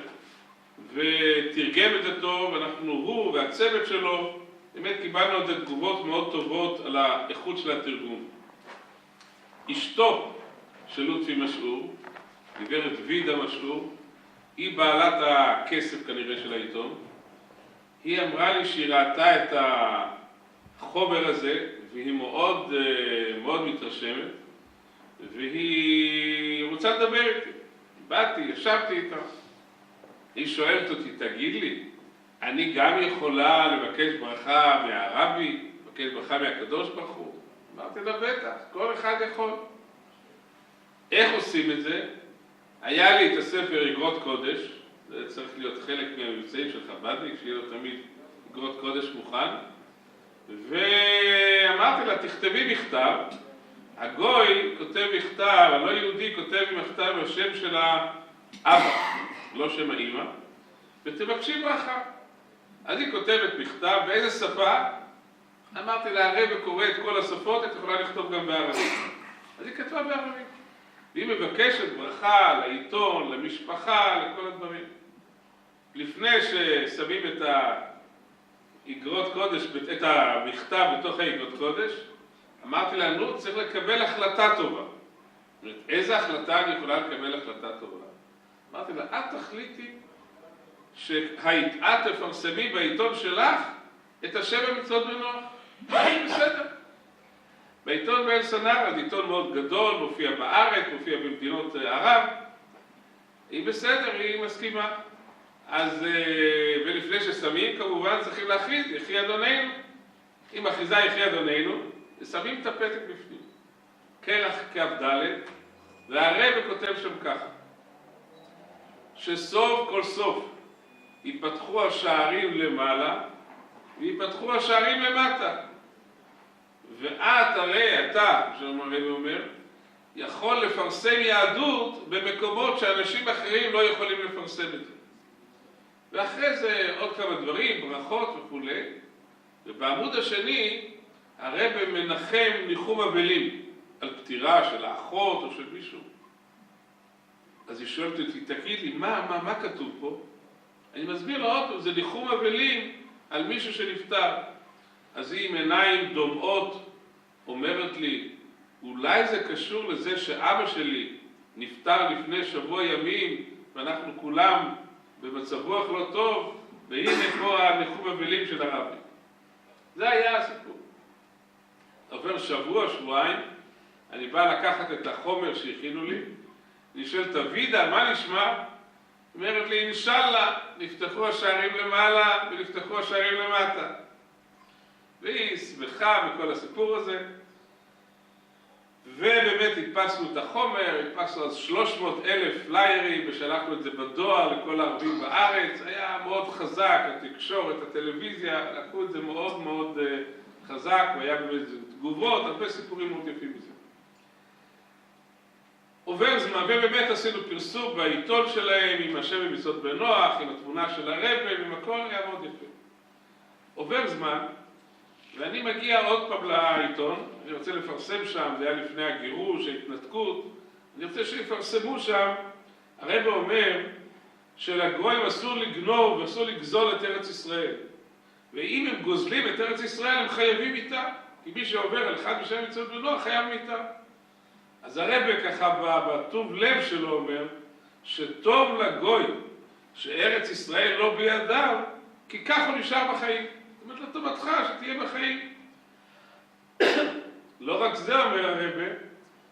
ותרגם את זה טוב, הוא והצוות שלו, באמת קיבלנו את זה תגובות מאוד טובות על האיכות של התרגום. אשתו של לוטפי משעור, גברת וידה משעור, היא בעלת הכסף כנראה של העיתון. היא אמרה לי שהיא ראתה את החומר הזה, והיא מאוד מאוד מתרשמת, והיא רוצה לדבר איתי. באתי, ישבתי איתה. היא שואלת אותי, תגיד לי, אני גם יכולה לבקש ברכה מהרבי, לבקש ברכה מהקדוש ברוך הוא? אמרתי לה, בטח, כל אחד יכול. איך עושים את זה? היה לי את הספר אגרות קודש, זה צריך להיות חלק מהמבצעים של חב"דניק, שיהיה לו תמיד אגרות קודש מוכן. ואמרתי לה, תכתבי מכתב. הגוי כותב מכתב, הלא יהודי כותב מכתב בשם של האבא, לא שם האמא, ותבקשי ברכה. אז היא כותבת מכתב, באיזה שפה? אמרתי לה, הרב קורא את כל השפות, את יכולה לכתוב גם בערבית. אז היא כתבה בערבית. והיא מבקשת ברכה לעיתון, למשפחה, לכל הדברים. לפני ששמים את האגרות קודש, את המכתב בתוך האגרות קודש, אמרתי לה, נו, צריך לקבל החלטה טובה. איזה החלטה אני יכולה לקבל החלטה טובה? אמרתי לה, את תחליטי שאת תפרסמי בעיתון שלך את השבע מצוות בנוח. בסדר. בעיתון באל-סנאר, זה עיתון מאוד גדול, מופיע בארץ, מופיע במדינות ערב. היא בסדר, היא מסכימה. אז, ולפני ששמים, כמובן צריכים להכריז, יחי אדוננו. אם מכריזה יחי אדוננו, שמים את הפתק בפנים. קרח כ"ד, והרב כותב שם ככה, שסוף כל סוף ייפתחו השערים למעלה, ויפתחו השערים למטה. ואת הרי אתה, שהרב אומר, יכול לפרסם יהדות במקומות שאנשים אחרים לא יכולים לפרסם את זה. ואחרי זה עוד כמה דברים, ברכות וכו'. ובעמוד השני, הרב מנחם ניחום אבלים על פטירה של האחות או של מישהו. אז היא שואלת אותי, תגיד לי, מה כתוב פה? אני מסביר לו עוד פעם, זה ניחום אבלים על מישהו שנפטר. אז היא עם עיניים דומעות אומרת לי, אולי זה קשור לזה שאבא שלי נפטר לפני שבוע ימים ואנחנו כולם במצב רוח לא טוב, והנה פה הניחום אבלים של הרבי. זה היה הסיפור. עובר שבוע, שבועיים, אני בא לקחת את החומר שהכינו לי, אני שואל את הוידה, מה נשמע? אומרת לי, אינשאללה, נפתחו השערים למעלה ונפתחו השערים למטה. והיא שמחה בכל הסיפור הזה. ובאמת הדפסנו את החומר, הדפסנו אז 300,000 פליירים ושלחנו את זה בדואר לכל הערבים בארץ. היה מאוד חזק, התקשורת, הטלוויזיה, לקחו את זה מאוד מאוד חזק, והיה באמת תגובות, הרבה סיפורים מאוד יפים מזה. עובר זמן, ובאמת עשינו פרסום בעיתון שלהם עם השבע מצוות בנוח, עם התמונה של הרב, עם הכל, היה מאוד יפה. עובר זמן, ואני מגיע עוד פעם לעיתון, אני רוצה לפרסם שם, זה היה לפני הגירוש, ההתנתקות, אני רוצה שיפרסמו שם, הרב אומר שלגויים אסור לגנוב ואסור לגזול את ארץ ישראל. ואם הם גוזלים את ארץ ישראל, הם חייבים איתה, כי מי שעובר על אחד משבע מצוות בנוח חייב איתה. אז הרב ככה בטוב לב שלו אומר, שטוב לגוי שארץ ישראל לא בידיו, כי כך הוא נשאר בחיים. זאת אומרת, לטובתך שתהיה בחיים. לא רק זה אומר הרבה,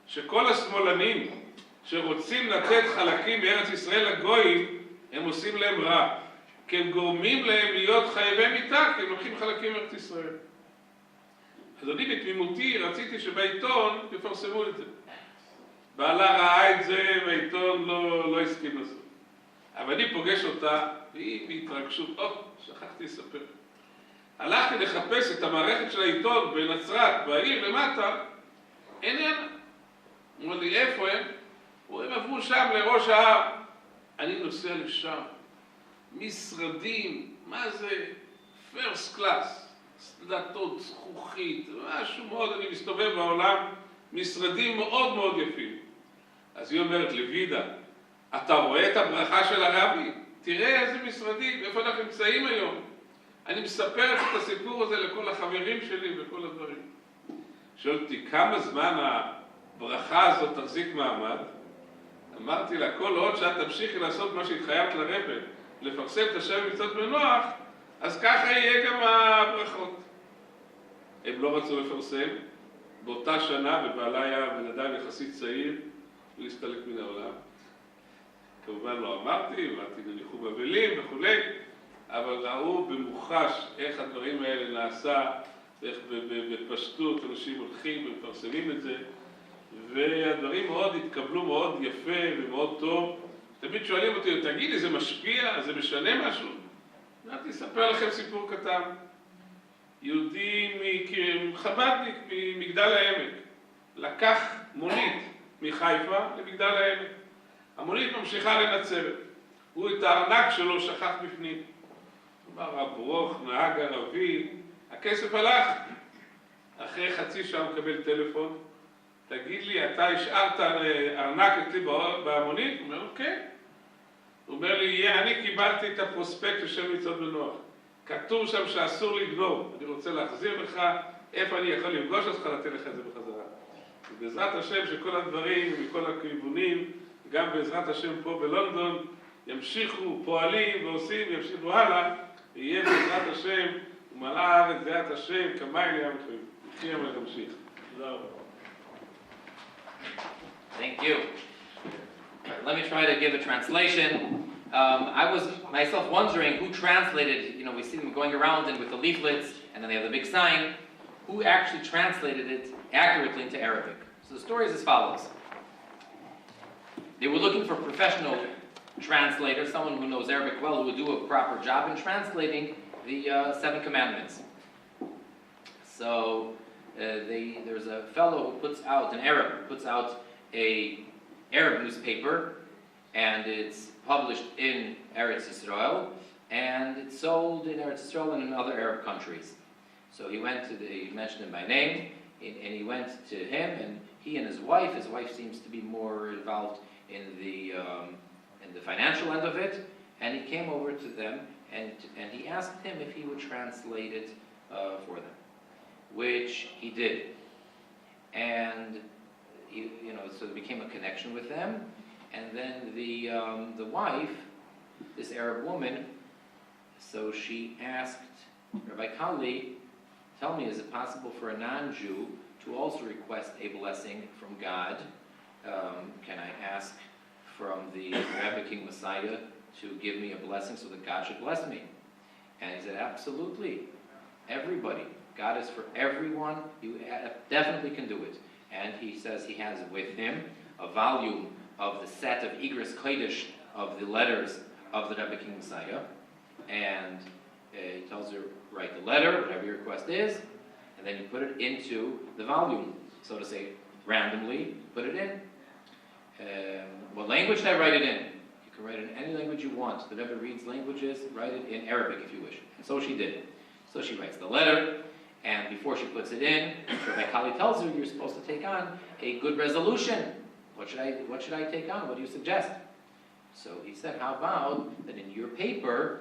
שכל השמאלנים שרוצים לתת חלקים מארץ ישראל לגויים, הם עושים להם רע. כי הם גורמים להם להיות חייבי מיתה, כי הם לוקחים חלקים מארץ ישראל. אז אני בתמימותי רציתי שבעיתון יפרסמו את זה. בעלה ראה את זה והעיתון לא הסכים לעשות. אבל אני פוגש אותה, והיא בהתרגשות, שכחתי לספר. הלכתי לחפש את המערכת של העיתון בנצרת, בעיר למטה, אין. הוא אומר לי, איפה הם? הם עברו שם לראש ההר. אני נוסע לשם. משרדים, מה זה? פרסט קלאס, דלתות, זכוכית, משהו מאוד, אני מסתובב בעולם, משרדים מאוד מאוד יפים. אז היא אומרת לוידה, אתה רואה את הברכה של הרבי? תראה איזה משרדים, איפה אנחנו נמצאים היום. אני מספרת את הסיפור הזה לכל החברים שלי וכל הדברים. שואלתי, כמה זמן הברכה הזאת תחזיק מעמד? אמרתי לה, כל עוד שאת תמשיכי לעשות מה שהתחייבת לרבי, לפרסם את השבע מצוות בנוח, אז ככה יהיה גם הברכות. הם לא רצו לפרסם. באותה שנה, ובעלה היה בן אדם יחסית צעיר, להסתלק מן העולם. כמובן לא אמרתי לניחום אבלים וכו', אבל ראו במוחש איך הדברים האלה נעשה, ואיך בפשטות אנשים הולכים ומפרסמים את זה, והדברים מאוד התקבלו מאוד יפה ומאוד טוב. תמיד שואלים אותי, תגידי, זה משפיע? זה משנה משהו? אני אספר לכם סיפור קטן. יהודי חבדניק ממגדל העמק לקח מונית מחיפה למגדל העמק. המונית ממשיכה לנצרת. הוא את הארנק שלו שכח בפנים. אמר, הברוך, נהג ערבי, הכסף הלך. אחרי חצי שעה הוא מקבל טלפון, תגיד לי, אתה השארת ארנק אצלי בהמונית? הוא אומר, כן. הוא אומר לי, אני קיבלתי את הפרוספקט של מצוות בנוח. כתוב שם שאסור לגנוב. אני רוצה להחזיר לך, איפה אני יכול לפגוש אותך, לתת לך את זה בחזרה. בעזרת השם שכל הדברים, מכל הכיוונים, גם בעזרת השם פה בלונדון, ימשיכו, פועלים ועושים, ימשיכו הלאה, ויהיה בעזרת השם, ומלאה הארץ דעת השם, כמיים לים וחיים. יחיה ותמשיך. תודה רבה. Thank you. Let me try to give a translation. I was myself wondering who translated, we see them going around and with the leaflets, and then they have the big sign, who actually translated it accurately into Arabic. So the story is as follows. They were looking for a professional translator, someone who knows Arabic well, who would do a proper job in translating the 7 commandments. So there's a fellow who puts out, an Arab, who puts out a Arab newspaper, and it's published in Eretz Yisrael, and it's sold in Eretz Yisrael and in other Arab countries. So he mentioned him by name, and he went to him, and he and his wife seems to be more involved in the financial end of it, and he came over to them, and he asked him if he would translate it for them, which he did. And so there became a connection with them, and then the wife, this Arab woman, so she asked Rabbi Kali, tell me, is it possible for a non-Jew to also request a blessing from God? Can I ask from the Rebbe King Messiah to give me a blessing so that God should bless me? And he said, absolutely, everybody. God is for everyone. You definitely can do it. And he says he has with him a volume of the set of Igros Kodesh of the letters of the Rebbe King Messiah. And he tells her, write the letter, whatever your request is, and then you put it into the volume, so to say, randomly, put it in. What language should I write it in? You can write it in any language you want. The Rebbe reads languages, write it in Arabic if you wish. And so she did. So she writes the letter, and before she puts it in, Rabbi Kali tells her, you're supposed to take on a good resolution. What should I take on? What do you suggest? So he said, how about that in your paper,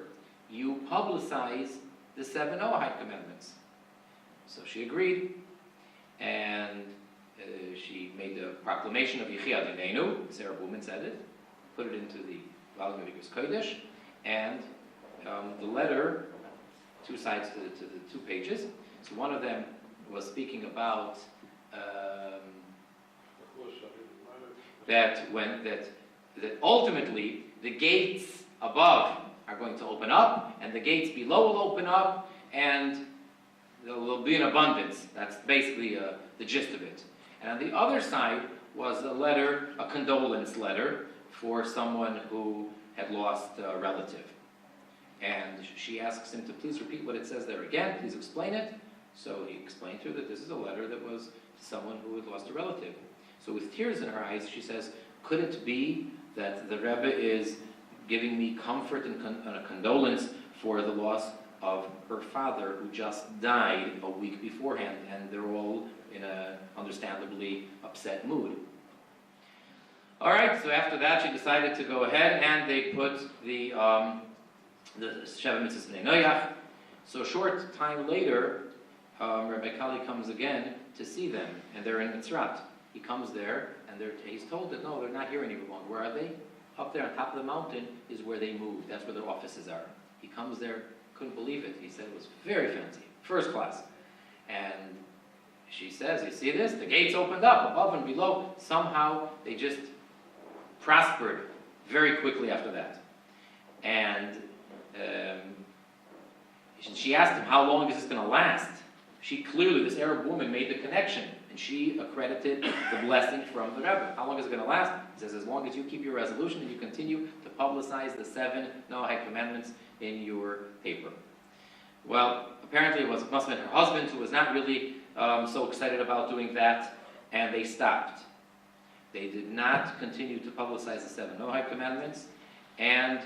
you publicize the 7 Noahide commandments? So she agreed, and she made a proclamation of Yechiat Dinenu. This Arab woman said it, put it into the volume of Igros Kodesh, and the letter, 2 sides to the 2 pages. So one of them was speaking about that ultimately the gates above are going to open up, and the gates below will open up, and there will be an abundance. That's basically the gist of it. And on the other side was a condolence letter for someone who had lost a relative. And she asks him to please repeat what it says there again, please explain it. So he explained to her that this is a letter that was to someone who had lost a relative. So with tears in her eyes, she says, could it be that the Rebbe is giving me comfort and a condolence for the loss of her father, who just died a week beforehand, and they're all in an understandably upset mood. All right, so after that, she decided to go ahead, and they put the Sheva Mitzvahs Bnei Noach. So a short time later, Rabbi Kali comes again to see them, and they're in Mitzrat. He comes there, and he's told that no, they're not here any longer. Where are they? Up there on top of the mountain is where they moved. That's where their offices are. He comes there, couldn't believe it. He said it was very fancy, first class. And she says, you see this? The gates opened up above and below. Somehow they just prospered very quickly after that. And she asked him, how long is this going to last? This Arab woman made the connection, and she accredited the blessing from the Rebbe. How long is it going to last? He says, as long as you keep your resolution and you continue to publicize the 7 Noahide commandments in your paper. Well, apparently it must have been her husband who was not really so excited about doing that, and they stopped. They did not continue to publicize the 7 Noahide commandments, and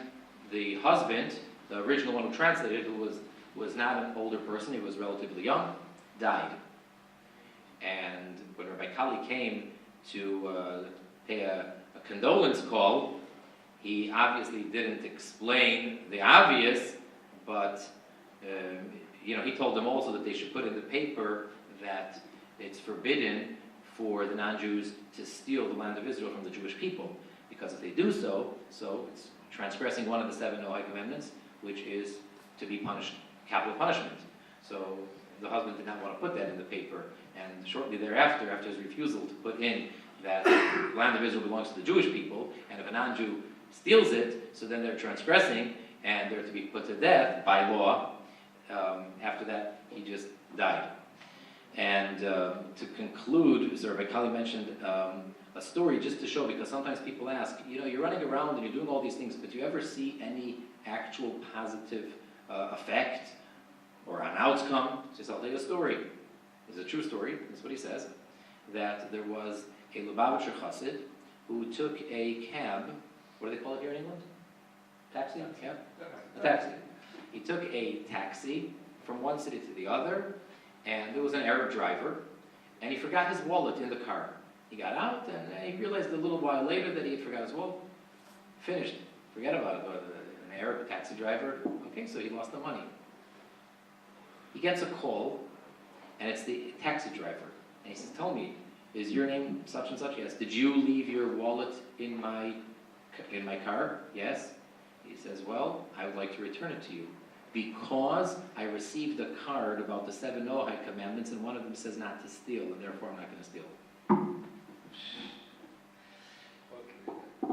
the husband, the original one who translated, who was not an older person, he was relatively young, died. And when Rabbi Kali came to pay a condolence call, he obviously didn't explain the obvious, but he told them also that they should put in the paper that it's forbidden for the non-Jews to steal the land of Israel from the Jewish people, because if they do so it's transgressing one of the 7 Noahide commandments, which is to be punished, capital punishment. So the husband did not want to put that in the paper, and shortly thereafter, after his refusal to put in that the land of Israel belongs to the Jewish people, and if a non-Jew steals it, so then they're transgressing, and they're to be put to death by law. After that, he just died. And to conclude, so Rabbi Kali mentioned a story just to show, because sometimes people ask, you're running around and you're doing all these things, but do you ever see any actual positive effect or an outcome? Just I'll tell you a story. It's a true story. That's what he says. That there was a Lubavitcher Chassid who took a cab. What do they call it here in England? Taxi? Cab? A taxi. He took a taxi from one city to the other, and there was an Arab driver, and he forgot his wallet in the car. He got out, and he realized a little while later that he had forgot his wallet. Finished. Forget about it. An Arab taxi driver. Okay, so he lost the money. He gets a call, and it's the taxi driver. And he says, tell me, is your name such and such? Yes. Did you leave your wallet in my car? Yes. He says, well, I would like to return it to you, because I received a card about the 7 Noahide commandments, and one of them says not to steal, and therefore I'm not going to steal.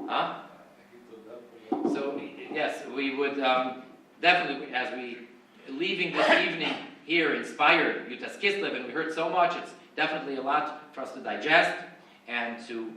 Huh? So, yes, we would definitely, as we leaving this evening here, inspired Yutas Kislev, and we heard so much, it's definitely a lot for us to digest and to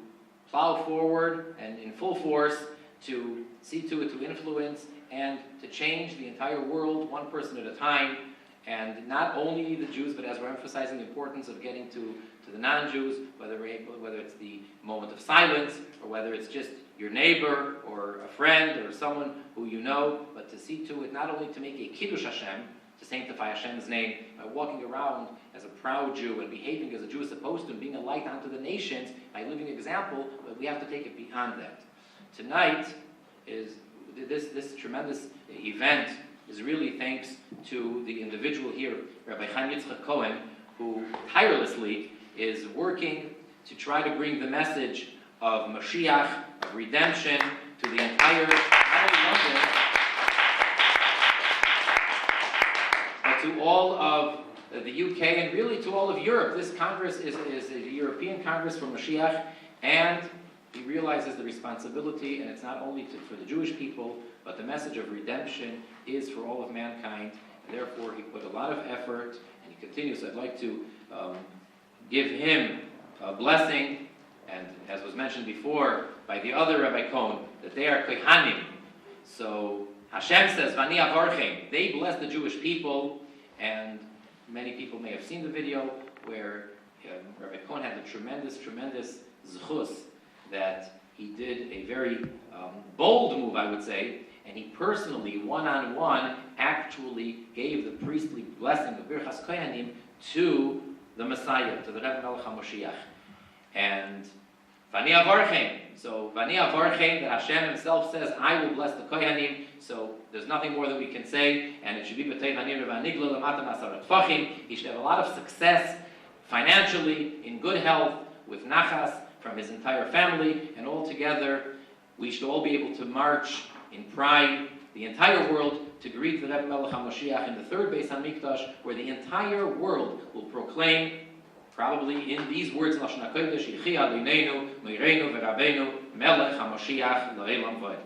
plow forward and in full force to see to it, to influence and to change the entire world one person at a time, and not only the Jews, but as we're emphasizing the importance of getting to the non-Jews, whether it's the moment of silence, or whether it's just your neighbor, or a friend, or someone who you know, but to see to it not only to make a Kiddush Hashem, to sanctify Hashem's name, by walking around as a proud Jew and behaving as a Jew is supposed to, and being a light unto the nations, by living example, but we have to take it beyond that. Tonight is this tremendous event is really thanks to the individual here, Rabbi Chaim Yitzchak Cohen, who tirelessly is working to try to bring the message of Moshiach, of redemption, to the entire, not only London, but to all of the UK, and really to all of Europe. This Congress is a European Congress for Moshiach, and he realizes the responsibility, and it's not only for the Jewish people, but the message of redemption is for all of mankind, and therefore he put a lot of effort, and he continues. So I'd like to give him a blessing, and as was mentioned before by the other Rabbi Cohen, that they are Kohanim. So Hashem says, Vani avarchem, they bless the Jewish people, and many people may have seen the video where Rabbi Cohen had a tremendous zchus that he did a very bold move, I would say, and he personally, one-on-one, actually gave the priestly blessing of Birchas Kohanim to the Messiah, to the Rebbe Melech HaMoshiach. And Vani avarchem, so Vani avarchem, that Hashem himself says, I will bless the Kohanim, so there's nothing more that we can say, and it should be B'tei Hanir V'anigla L'mata Masarat Fachim. He should have a lot of success financially, in good health, with nachas from his entire family, and all together we should all be able to march in pride, the entire world, to greet the Rebbe Melech HaMoshiach in the third Beis HaMikdash, where the entire world will proclaim, probably in these words, Lashon HaKodesh, Yechi Adoneinu, Moireinu V'Rabbeinu, Melech HaMoshiach L'Olam V'Ed.